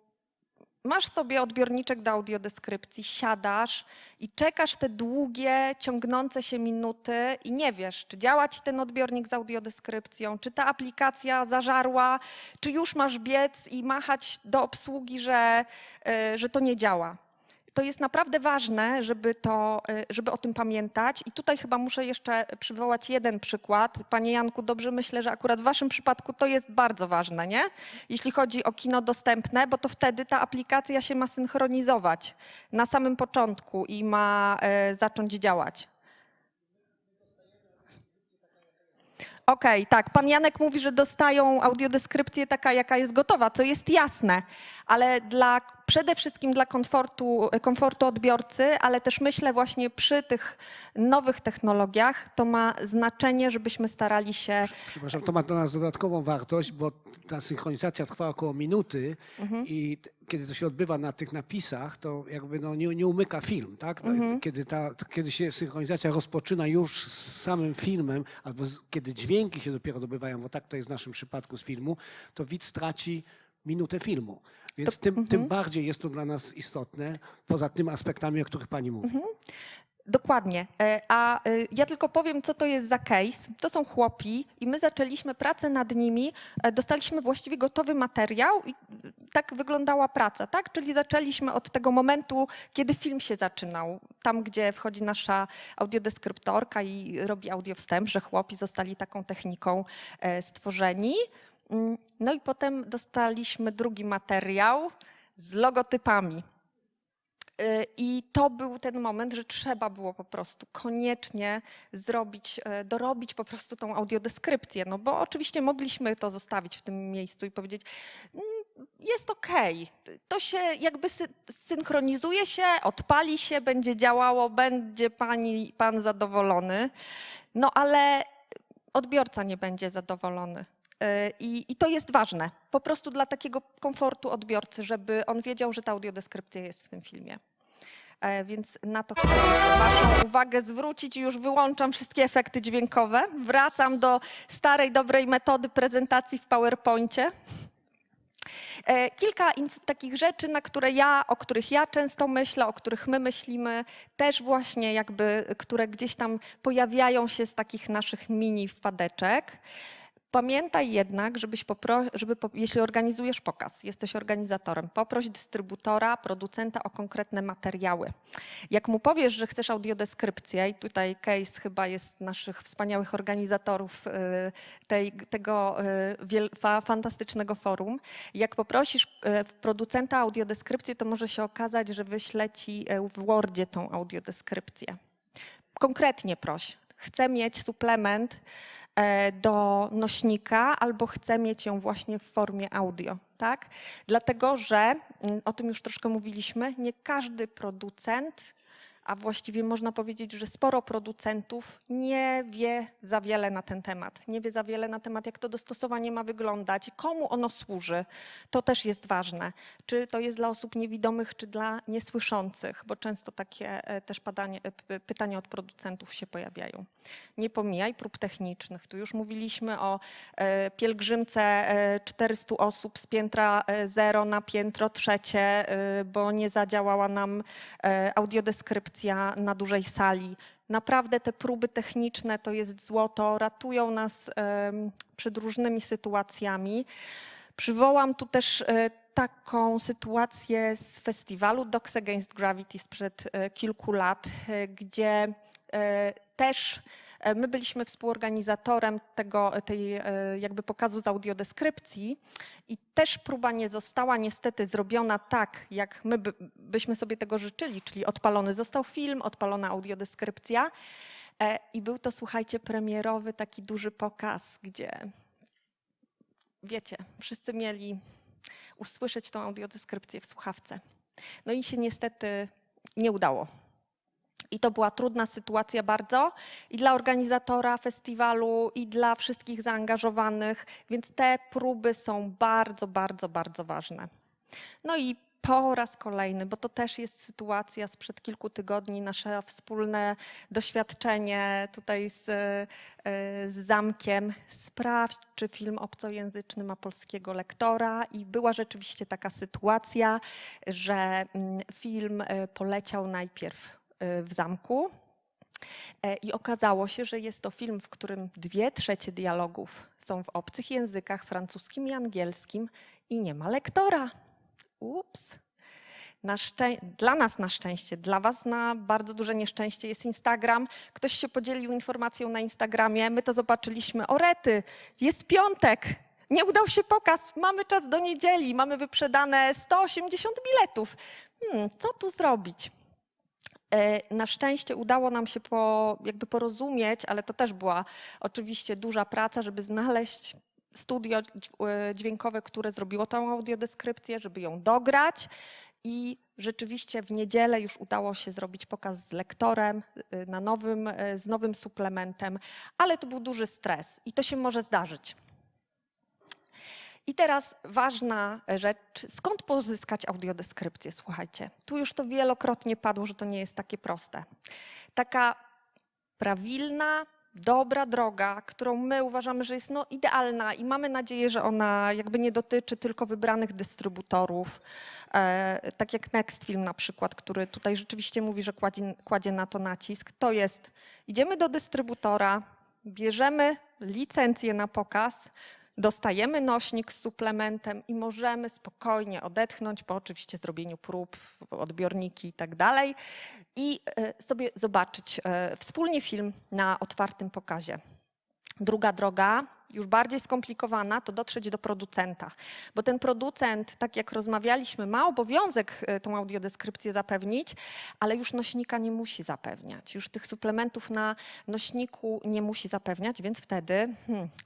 masz sobie odbiorniczek do audiodeskrypcji, siadasz i czekasz te długie, ciągnące się minuty i nie wiesz, czy działa ci ten odbiornik z audiodeskrypcją, czy ta aplikacja zażarła, czy już masz biec i machać do obsługi, że to nie działa. to jest naprawdę ważne, żeby o tym pamiętać. I tutaj chyba muszę jeszcze przywołać jeden przykład. Panie Janku, dobrze myślę, że akurat w waszym przypadku to jest bardzo ważne, nie? Jeśli chodzi o kino dostępne, bo to wtedy ta aplikacja się ma synchronizować na samym początku i ma zacząć działać. Okej, tak. Pan Janek mówi, że dostają audiodeskrypcję taka, jaka jest gotowa, co jest jasne, ale przede wszystkim dla komfortu odbiorcy, ale też myślę właśnie przy tych nowych technologiach to ma znaczenie, żebyśmy starali się... Przepraszam, to ma dla nas dodatkową wartość, bo ta synchronizacja trwa około minuty i kiedy to się odbywa na tych napisach, to jakby nie umyka film, tak? Kiedy się synchronizacja rozpoczyna już z samym filmem, albo kiedy dźwięki się dopiero dobywają, bo tak to jest w naszym przypadku z filmu, to widz traci minutę filmu. Więc tym bardziej jest to dla nas istotne, poza tymi aspektami, o których pani mówi. Dokładnie. A ja tylko powiem, co to jest za case. To są chłopi i my zaczęliśmy pracę nad nimi. Dostaliśmy właściwie gotowy materiał i tak wyglądała praca, tak? Czyli zaczęliśmy od tego momentu, kiedy film się zaczynał. Tam, gdzie wchodzi nasza audiodeskryptorka i robi audiowstęp, że chłopi zostali taką techniką stworzeni. No i potem dostaliśmy drugi materiał z logotypami. I to był ten moment, że trzeba było po prostu koniecznie dorobić po prostu tą audiodeskrypcję, no bo oczywiście mogliśmy to zostawić w tym miejscu i powiedzieć, jest okej, to się jakby synchronizuje się, odpali się, będzie działało, będzie pan zadowolony, no ale odbiorca nie będzie zadowolony. I to jest ważne, po prostu dla takiego komfortu odbiorcy, żeby on wiedział, że ta audiodeskrypcja jest w tym filmie. Więc na to chciałam waszą uwagę zwrócić i już wyłączam wszystkie efekty dźwiękowe. Wracam do starej, dobrej metody prezentacji w PowerPoincie. Kilka takich rzeczy, o których ja często myślę, o których my myślimy, też właśnie jakby, które gdzieś tam pojawiają się z takich naszych mini wpadeczek. Pamiętaj jednak, jeśli organizujesz pokaz, jesteś organizatorem, poproś dystrybutora, producenta o konkretne materiały. Jak mu powiesz, że chcesz audiodeskrypcję, i tutaj case chyba jest naszych wspaniałych organizatorów tego fantastycznego forum, jak poprosisz producenta o audiodeskrypcję, to może się okazać, że wyśle ci w Wordzie tą audiodeskrypcję. Konkretnie proś. Chcę mieć suplement do nośnika albo chcę mieć ją właśnie w formie audio, tak? Dlatego, że o tym już troszkę mówiliśmy, nie każdy producent, a właściwie można powiedzieć, że sporo producentów nie wie za wiele na ten temat. Nie wie za wiele na temat, jak to dostosowanie ma wyglądać, komu ono służy. To też jest ważne. Czy to jest dla osób niewidomych, czy dla niesłyszących, bo często takie też pytania od producentów się pojawiają. Nie pomijaj prób technicznych. Tu już mówiliśmy o pielgrzymce 400 osób z piętra 0 na piętro 3, bo nie zadziałała nam audiodeskrypcja na dużej sali. Naprawdę te próby techniczne to jest złoto, ratują nas przed różnymi sytuacjami. Przywołam tu też taką sytuację z festiwalu Dogs Against Gravity sprzed kilku lat, gdzie też my byliśmy współorganizatorem tej jakby pokazu z audiodeskrypcji i też próba nie została niestety zrobiona tak, jak my byśmy sobie tego życzyli, czyli odpalony został film, odpalona audiodeskrypcja i był to, słuchajcie, premierowy taki duży pokaz, gdzie wiecie, wszyscy mieli usłyszeć tą audiodeskrypcję w słuchawce. No i się niestety nie udało. I to była trudna sytuacja bardzo i dla organizatora festiwalu, i dla wszystkich zaangażowanych, więc te próby są bardzo, bardzo, bardzo ważne. No i po raz kolejny, bo to też jest sytuacja sprzed kilku tygodni, nasze wspólne doświadczenie tutaj z Zamkiem. Sprawdź, czy film obcojęzyczny ma polskiego lektora i była rzeczywiście taka sytuacja, że film poleciał najpierw w Zamku i okazało się, że jest to film, w którym 2/3 dialogów są w obcych językach, francuskim i angielskim i nie ma lektora. Ups. Dla nas na szczęście, dla was na bardzo duże nieszczęście jest Instagram. Ktoś się podzielił informacją na Instagramie, my to zobaczyliśmy. O rety, jest piątek, nie udał się pokaz, mamy czas do niedzieli, mamy wyprzedane 180 biletów. Co tu zrobić? Na szczęście udało nam się porozumieć, ale to też była oczywiście duża praca, żeby znaleźć studio dźwiękowe, które zrobiło tę audiodeskrypcję, żeby ją dograć. I rzeczywiście w niedzielę już udało się zrobić pokaz z lektorem, z nowym suplementem, ale to był duży stres i to się może zdarzyć. I teraz ważna rzecz, skąd pozyskać audiodeskrypcję? Słuchajcie, tu już to wielokrotnie padło, że to nie jest takie proste. Taka prawilna, dobra droga, którą my uważamy, że jest idealna i mamy nadzieję, że ona nie dotyczy tylko wybranych dystrybutorów, tak jak Nextfilm na przykład, który tutaj rzeczywiście mówi, że kładzie na to nacisk. To jest, idziemy do dystrybutora, bierzemy licencję na pokaz, dostajemy nośnik z suplementem i możemy spokojnie odetchnąć po oczywiście zrobieniu prób, odbiorniki i tak dalej i sobie zobaczyć wspólnie film na otwartym pokazie. Druga droga, już bardziej skomplikowana, to dotrzeć do producenta, bo ten producent, tak jak rozmawialiśmy, ma obowiązek tą audiodeskrypcję zapewnić, ale już nośnika nie musi zapewniać, już tych suplementów na nośniku nie musi zapewniać, więc wtedy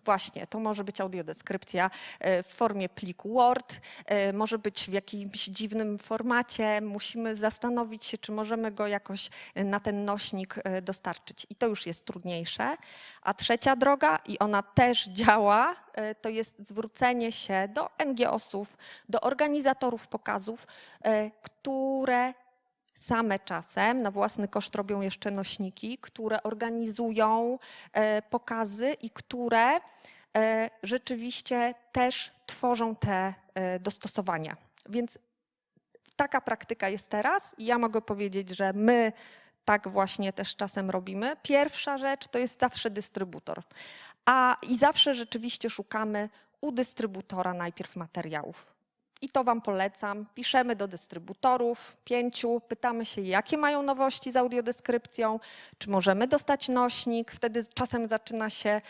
właśnie to może być audiodeskrypcja w formie pliku Word, może być w jakimś dziwnym formacie, musimy zastanowić się, czy możemy go jakoś na ten nośnik dostarczyć i to już jest trudniejsze. A trzecia droga, i ona też działa, to jest zwrócenie się do NGO-sów, do organizatorów pokazów, które same czasem na własny koszt robią jeszcze nośniki, które organizują pokazy i które rzeczywiście też tworzą te dostosowania. Więc taka praktyka jest teraz i ja mogę powiedzieć, że my tak właśnie też czasem robimy. Pierwsza rzecz to jest zawsze dystrybutor. I zawsze rzeczywiście szukamy u dystrybutora najpierw materiałów. I to wam polecam. Piszemy do dystrybutorów 5, pytamy się, jakie mają nowości z audiodeskrypcją, czy możemy dostać nośnik. Wtedy czasem zaczyna się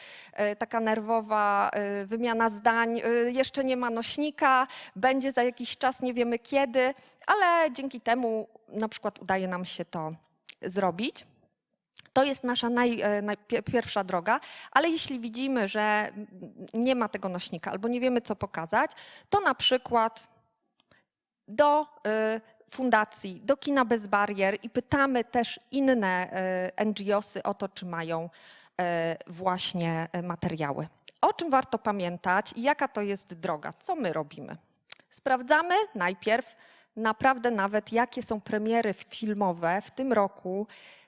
taka nerwowa wymiana zdań. Jeszcze nie ma nośnika, będzie za jakiś czas, nie wiemy kiedy, ale dzięki temu na przykład udaje nam się to zrobić. To jest nasza pierwsza droga, ale jeśli widzimy, że nie ma tego nośnika albo nie wiemy, co pokazać, to na przykład do fundacji, do Kina Bez Barier i pytamy też inne NGO-sy o to, czy mają właśnie materiały. O czym warto pamiętać i jaka to jest droga? Co my robimy? Sprawdzamy najpierw naprawdę nawet, jakie są premiery filmowe w tym roku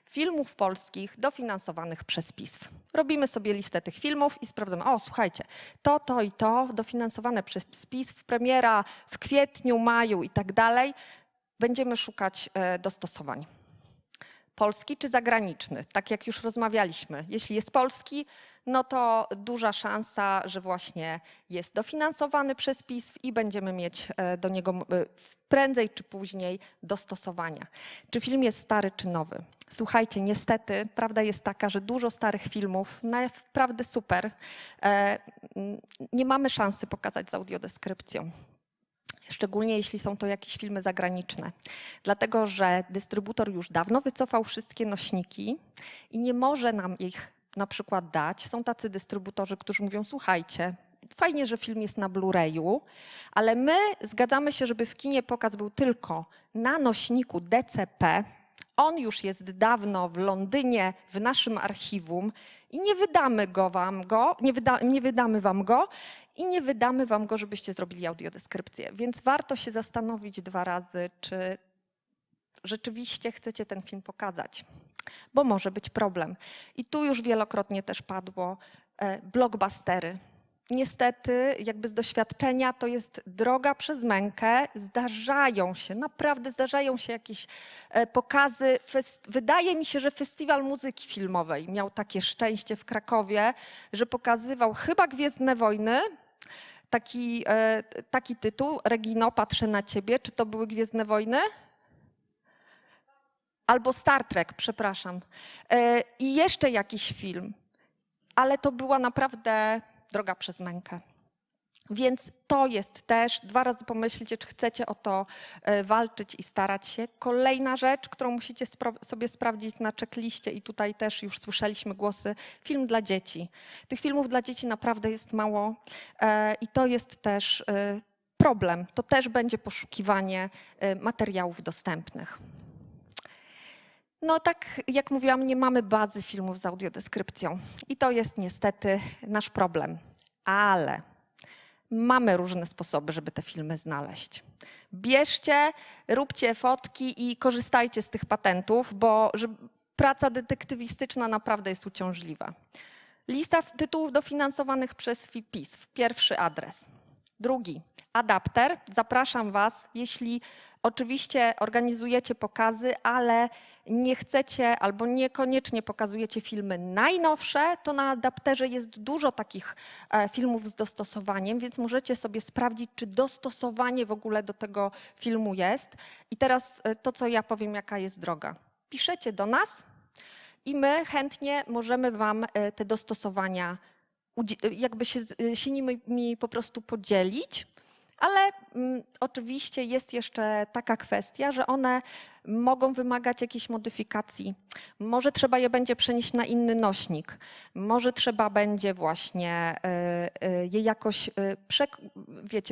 filmów polskich dofinansowanych przez PISF. Robimy sobie listę tych filmów i sprawdzamy, słuchajcie, to i to dofinansowane przez PISF, premiera w kwietniu, maju i tak dalej. Będziemy szukać dostosowań. Polski czy zagraniczny? Tak jak już rozmawialiśmy. Jeśli jest polski, no to duża szansa, że właśnie jest dofinansowany przez PISF i będziemy mieć do niego prędzej czy później dostosowania. Czy film jest stary czy nowy? Słuchajcie, niestety prawda jest taka, że dużo starych filmów, naprawdę super, nie mamy szansy pokazać z audiodeskrypcją. Szczególnie jeśli są to jakieś filmy zagraniczne. Dlatego, że dystrybutor już dawno wycofał wszystkie nośniki i nie może nam ich na przykład dać. Są tacy dystrybutorzy, którzy mówią, słuchajcie, fajnie, że film jest na Blu-rayu, ale my zgadzamy się, żeby w kinie pokaz był tylko na nośniku DCP. On już jest dawno w Londynie w naszym archiwum i nie wydamy wam go i nie wydamy wam go, żebyście zrobili audiodeskrypcję. Więc warto się zastanowić 2 razy, czy rzeczywiście chcecie ten film pokazać, bo może być problem. I tu już wielokrotnie też padło blockbustery. Niestety, z doświadczenia, to jest droga przez mękę. Naprawdę zdarzają się jakieś pokazy. Wydaje mi się, że Festiwal Muzyki Filmowej miał takie szczęście w Krakowie, że pokazywał chyba Gwiezdne Wojny, taki tytuł. Regino, patrzę na ciebie. Czy to były Gwiezdne Wojny? Albo Star Trek, przepraszam. I jeszcze jakiś film. Ale to była naprawdę droga przez mękę. Więc to jest też, 2 razy pomyślcie, czy chcecie o to walczyć i starać się. Kolejna rzecz, którą musicie sobie sprawdzić na checkliście i tutaj też już słyszeliśmy głosy, film dla dzieci. Tych filmów dla dzieci naprawdę jest mało i to jest też problem. To też będzie poszukiwanie materiałów dostępnych. No tak jak mówiłam, nie mamy bazy filmów z audiodeskrypcją i to jest niestety nasz problem. Ale mamy różne sposoby, żeby te filmy znaleźć. Bierzcie, róbcie fotki i korzystajcie z tych patentów, bo praca detektywistyczna naprawdę jest uciążliwa. Lista tytułów dofinansowanych przez FIPISF. Pierwszy adres. Drugi, adapter. Zapraszam Was, jeśli oczywiście organizujecie pokazy, ale nie chcecie albo niekoniecznie pokazujecie filmy najnowsze, to na adapterze jest dużo takich filmów z dostosowaniem, więc możecie sobie sprawdzić, czy dostosowanie w ogóle do tego filmu jest. I teraz to, co ja powiem, jaka jest droga. Piszecie do nas i my chętnie możemy Wam te dostosowania jakby się nimi po prostu podzielić. Ale oczywiście jest jeszcze taka kwestia, że one mogą wymagać jakiejś modyfikacji. Może trzeba je będzie przenieść na inny nośnik. Może trzeba będzie właśnie je jakoś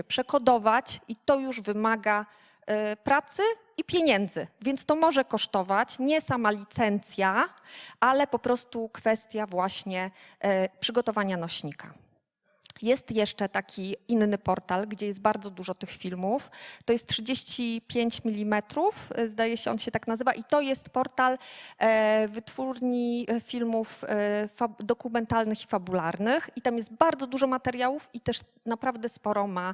przekodować i to już wymaga pracy i pieniędzy. Więc to może kosztować nie sama licencja, ale po prostu kwestia właśnie przygotowania nośnika. Jest jeszcze taki inny portal, gdzie jest bardzo dużo tych filmów. To jest 35 mm, zdaje się, on się tak nazywa. I to jest portal wytwórni filmów dokumentalnych i fabularnych. I tam jest bardzo dużo materiałów i też naprawdę sporo ma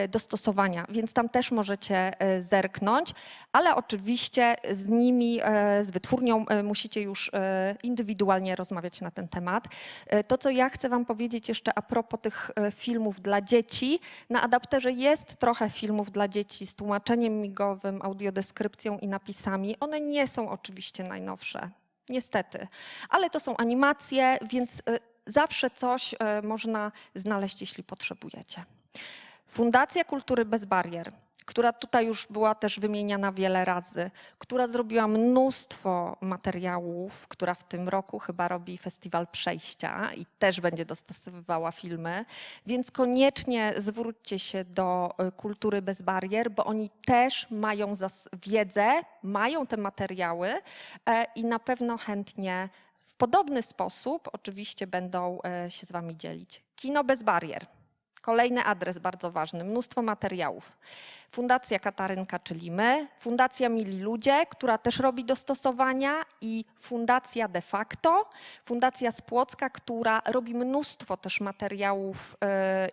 dostosowania. Więc tam też możecie zerknąć. Ale oczywiście z nimi, z wytwórnią musicie już indywidualnie rozmawiać na ten temat. To, co ja chcę Wam powiedzieć jeszcze a propos tych filmów dla dzieci. Na adapterze jest trochę filmów dla dzieci z tłumaczeniem migowym, audiodeskrypcją i napisami. One nie są oczywiście najnowsze, niestety, ale to są animacje, więc zawsze coś można znaleźć, jeśli potrzebujecie. Fundacja Kultury Bez Barier, która tutaj już była też wymieniana wiele razy, która zrobiła mnóstwo materiałów, która w tym roku chyba robi Festiwal Przejścia i też będzie dostosowywała filmy, więc koniecznie zwróćcie się do Kultury Bez Barier, bo oni też mają wiedzę, mają te materiały i na pewno chętnie w podobny sposób oczywiście będą się z Wami dzielić. Kino Bez Barier. Kolejny adres bardzo ważny, mnóstwo materiałów. Fundacja Katarynka, czyli my, Fundacja Mili Ludzie, która też robi dostosowania i Fundacja De Facto, Fundacja z Płocka, która robi mnóstwo też materiałów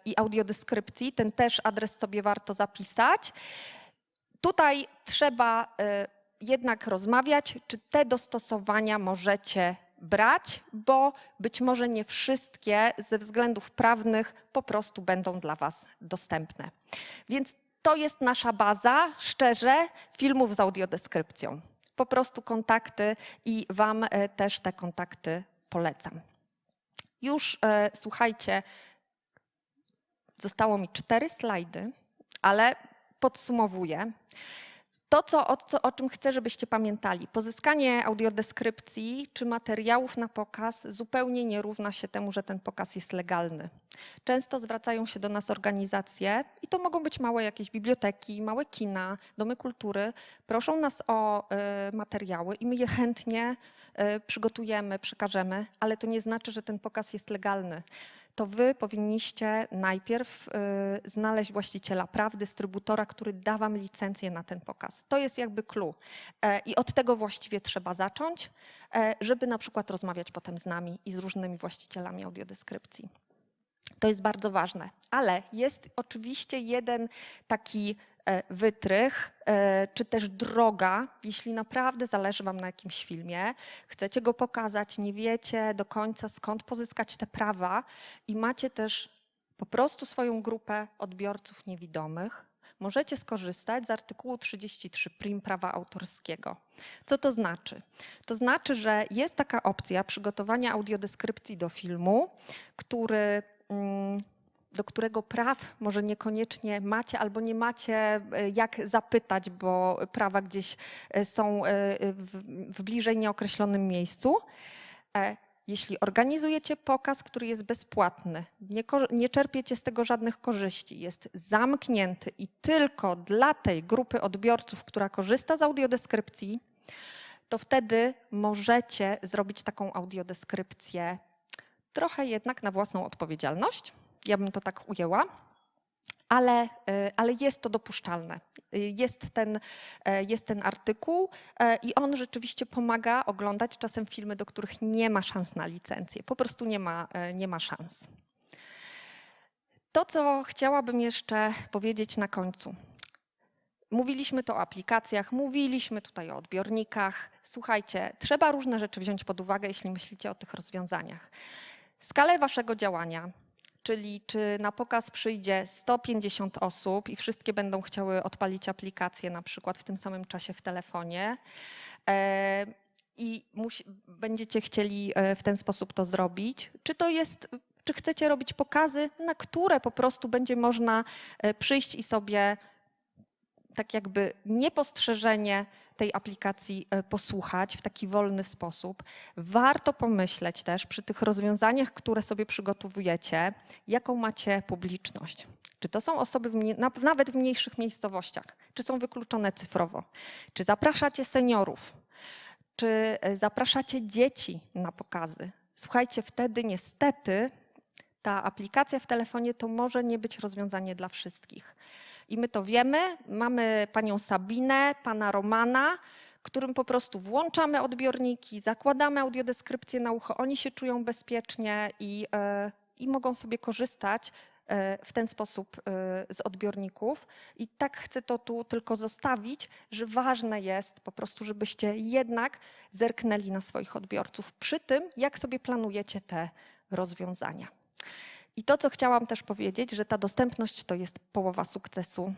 i audiodeskrypcji. Ten też adres sobie warto zapisać. Tutaj trzeba jednak rozmawiać, czy te dostosowania możecie brać, bo być może nie wszystkie ze względów prawnych po prostu będą dla Was dostępne. Więc to jest nasza baza, szczerze, filmów z audiodeskrypcją. Po prostu kontakty i Wam też te kontakty polecam. Już słuchajcie, zostało mi 4 slajdy, ale podsumowuję. To, o czym chcę, żebyście pamiętali, pozyskanie audiodeskrypcji czy materiałów na pokaz zupełnie nie równa się temu, że ten pokaz jest legalny. Często zwracają się do nas organizacje i to mogą być małe jakieś biblioteki, małe kina, domy kultury. Proszą nas o materiały i my je chętnie przygotujemy, przekażemy, ale to nie znaczy, że ten pokaz jest legalny. To Wy powinniście najpierw znaleźć właściciela praw, dystrybutora, który da Wam licencję na ten pokaz. To jest jakby clue. I od tego właściwie trzeba zacząć, żeby na przykład rozmawiać potem z nami i z różnymi właścicielami audiodeskrypcji. To jest bardzo ważne, ale jest oczywiście jeden taki wytrych, czy też droga, jeśli naprawdę zależy Wam na jakimś filmie, chcecie go pokazać, nie wiecie do końca skąd pozyskać te prawa i macie też po prostu swoją grupę odbiorców niewidomych, możecie skorzystać z artykułu 33 prim prawa autorskiego. Co to znaczy? To znaczy, że jest taka opcja przygotowania audiodeskrypcji do filmu, do którego praw może niekoniecznie macie albo nie macie jak zapytać, bo prawa gdzieś są w bliżej nieokreślonym miejscu. Jeśli organizujecie pokaz, który jest bezpłatny, nie czerpiecie z tego żadnych korzyści, jest zamknięty i tylko dla tej grupy odbiorców, która korzysta z audiodeskrypcji, to wtedy możecie zrobić taką audiodeskrypcję trochę jednak na własną odpowiedzialność. Ja bym to tak ujęła. Ale jest to dopuszczalne. Jest ten artykuł i on rzeczywiście pomaga oglądać czasem filmy, do których nie ma szans na licencję. Po prostu nie ma szans. To, co chciałabym jeszcze powiedzieć na końcu. Mówiliśmy tu o aplikacjach, mówiliśmy tutaj o odbiornikach. Słuchajcie, trzeba różne rzeczy wziąć pod uwagę, jeśli myślicie o tych rozwiązaniach. Skalę waszego działania, czyli czy na pokaz przyjdzie 150 osób i wszystkie będą chciały odpalić aplikację na przykład w tym samym czasie w telefonie i będziecie chcieli w ten sposób to zrobić, czy chcecie robić pokazy, na które po prostu będzie można przyjść i sobie tak jakby niepostrzeżenie tej aplikacji posłuchać w taki wolny sposób. Warto pomyśleć też przy tych rozwiązaniach, które sobie przygotowujecie, jaką macie publiczność. Czy to są osoby nawet w mniejszych miejscowościach, czy są wykluczone cyfrowo, czy zapraszacie seniorów, czy zapraszacie dzieci na pokazy. Słuchajcie, wtedy niestety ta aplikacja w telefonie to może nie być rozwiązanie dla wszystkich. I my to wiemy, mamy panią Sabinę, pana Romana, którym po prostu włączamy odbiorniki, zakładamy audiodeskrypcję na ucho, oni się czują bezpiecznie i mogą sobie korzystać w ten sposób z odbiorników. I tak chcę to tu tylko zostawić, że ważne jest po prostu, żebyście jednak zerknęli na swoich odbiorców przy tym, jak sobie planujecie te rozwiązania. I to, co chciałam też powiedzieć, że ta dostępność to jest połowa sukcesu.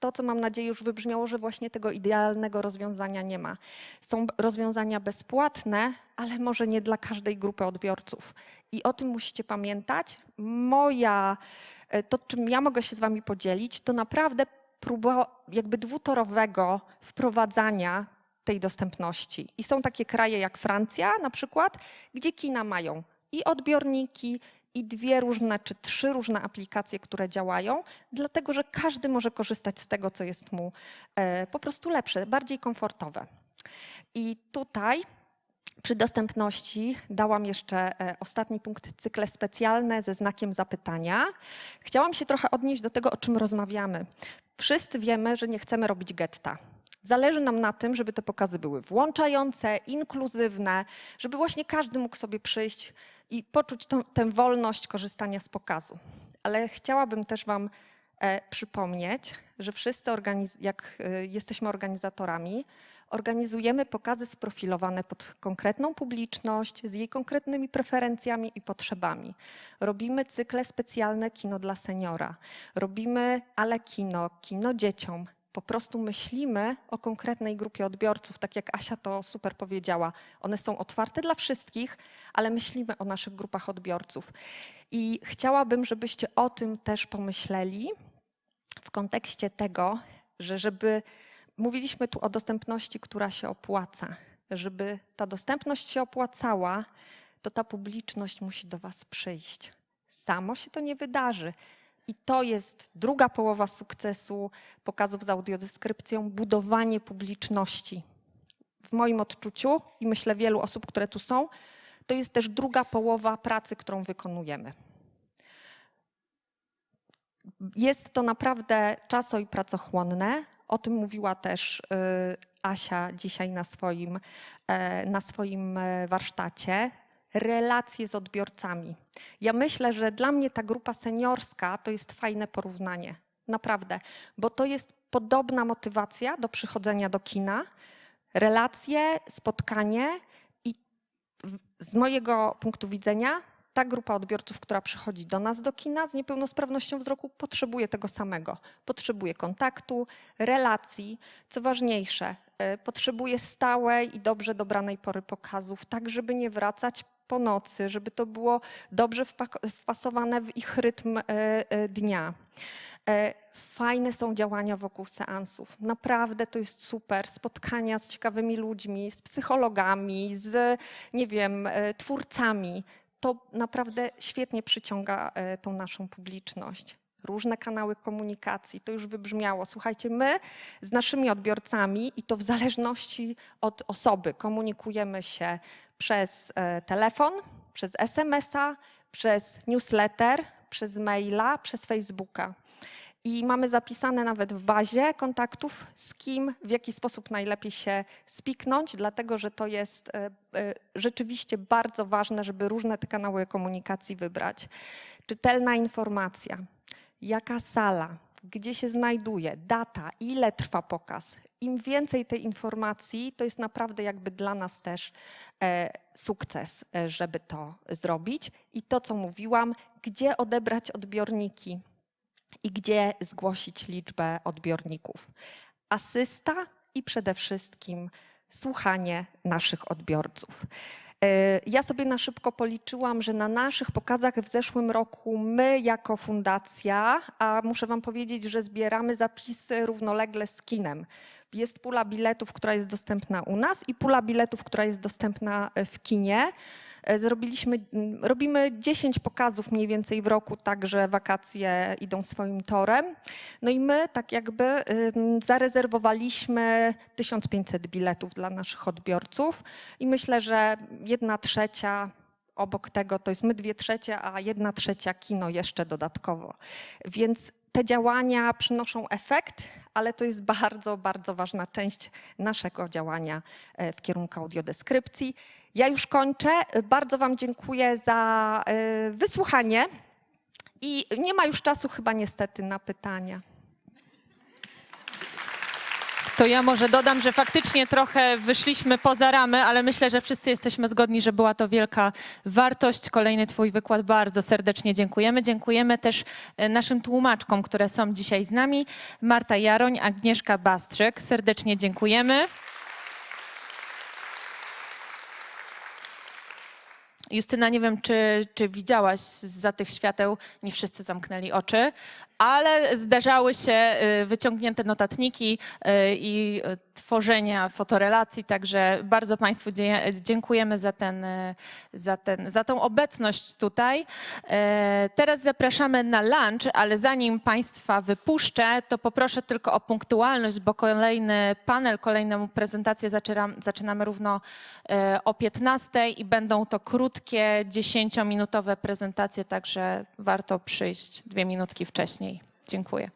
To, co mam nadzieję już wybrzmiało, że właśnie tego idealnego rozwiązania nie ma. Są rozwiązania bezpłatne, ale może nie dla każdej grupy odbiorców. I o tym musicie pamiętać. To, czym ja mogę się z wami podzielić, to naprawdę próba jakby dwutorowego wprowadzania tej dostępności. I są takie kraje jak Francja na przykład, gdzie kina mają i odbiorniki, i 2 różne czy 3 różne aplikacje, które działają, dlatego że każdy może korzystać z tego, co jest mu po prostu lepsze, bardziej komfortowe. I tutaj przy dostępności dałam jeszcze ostatni punkt, cykle specjalne ze znakiem zapytania. Chciałam się trochę odnieść do tego, o czym rozmawiamy. Wszyscy wiemy, że nie chcemy robić getta. Zależy nam na tym, żeby te pokazy były włączające, inkluzywne, żeby właśnie każdy mógł sobie przyjść i poczuć tę wolność korzystania z pokazu. Ale chciałabym też wam przypomnieć, że wszyscy, jak jesteśmy organizatorami, organizujemy pokazy sprofilowane pod konkretną publiczność, z jej konkretnymi preferencjami i potrzebami. Robimy cykle specjalne kino dla seniora, robimy ale kino dzieciom. Po prostu myślimy o konkretnej grupie odbiorców, tak jak Asia to super powiedziała. One są otwarte dla wszystkich, ale myślimy o naszych grupach odbiorców. I chciałabym, żebyście o tym też pomyśleli w kontekście tego, że mówiliśmy tu o dostępności, która się opłaca. Żeby ta dostępność się opłacała, to ta publiczność musi do was przyjść. Samo się to nie wydarzy. I to jest druga połowa sukcesu pokazów z audiodeskrypcją, budowanie publiczności. W moim odczuciu i myślę wielu osób, które tu są, to jest też druga połowa pracy, którą wykonujemy. Jest to naprawdę czaso- i pracochłonne. O tym mówiła też Asia dzisiaj na swoim warsztacie. Relacje z odbiorcami. Ja myślę, że dla mnie ta grupa seniorska to jest fajne porównanie. Naprawdę, bo to jest podobna motywacja do przychodzenia do kina, relacje, spotkanie i z mojego punktu widzenia ta grupa odbiorców, która przychodzi do nas do kina z niepełnosprawnością wzroku, potrzebuje tego samego. Potrzebuje kontaktu, relacji, co ważniejsze, potrzebuje stałej i dobrze dobranej pory pokazów, tak żeby nie wracać po nocy, żeby to było dobrze wpasowane w ich rytm dnia. Fajne są działania wokół seansów. Naprawdę to jest super. Spotkania z ciekawymi ludźmi, z psychologami, z, nie wiem, twórcami. To naprawdę świetnie przyciąga tą naszą publiczność. Różne kanały komunikacji, to już wybrzmiało. Słuchajcie, my z naszymi odbiorcami i to w zależności od osoby komunikujemy się przez telefon, przez SMS-a, przez newsletter, przez maila, przez Facebooka. I mamy zapisane nawet w bazie kontaktów, z kim, w jaki sposób najlepiej się spiknąć, dlatego że to jest rzeczywiście bardzo ważne, żeby różne te kanały komunikacji wybrać. Czytelna informacja, jaka sala, gdzie się znajduje, data, ile trwa pokaz. Im więcej tej informacji, to jest naprawdę jakby dla nas też sukces, żeby to zrobić. I to, co mówiłam, gdzie odebrać odbiorniki i gdzie zgłosić liczbę odbiorników. Asysta i przede wszystkim słuchanie naszych odbiorców. Ja sobie na szybko policzyłam, że na naszych pokazach w zeszłym roku my jako fundacja, a muszę wam powiedzieć, że zbieramy zapisy równolegle z kinem. Jest pula biletów, która jest dostępna u nas i pula biletów, która jest dostępna w kinie. Robimy 10 pokazów mniej więcej w roku, tak że wakacje idą swoim torem. No i my tak jakby zarezerwowaliśmy 1500 biletów dla naszych odbiorców i myślę, że 1/3 obok tego to jest my 2/3, a 1/3 kino jeszcze dodatkowo. Więc te działania przynoszą efekt, ale to jest bardzo, bardzo ważna część naszego działania w kierunku audiodeskrypcji. Ja już kończę. Bardzo wam dziękuję za wysłuchanie i nie ma już czasu chyba niestety na pytania. To ja może dodam, że faktycznie trochę wyszliśmy poza ramy, ale myślę, że wszyscy jesteśmy zgodni, że była to wielka wartość. Kolejny twój wykład bardzo serdecznie dziękujemy. Dziękujemy też naszym tłumaczkom, które są dzisiaj z nami. Marta Jaroń, Agnieszka Bastrzyk. Serdecznie dziękujemy. Justyna, nie wiem, czy widziałaś zza tych świateł, nie wszyscy zamknęli oczy, ale zdarzały się wyciągnięte notatniki i tworzenia fotorelacji, także bardzo Państwu dziękujemy za tą obecność tutaj. Teraz zapraszamy na lunch, ale zanim Państwa wypuszczę, to poproszę tylko o punktualność, bo kolejny panel, kolejną prezentację zaczynamy równo o 15:00 i będą to krótkie, 10-minutowe prezentacje, także warto przyjść 2 minutki wcześniej. Dziękuję.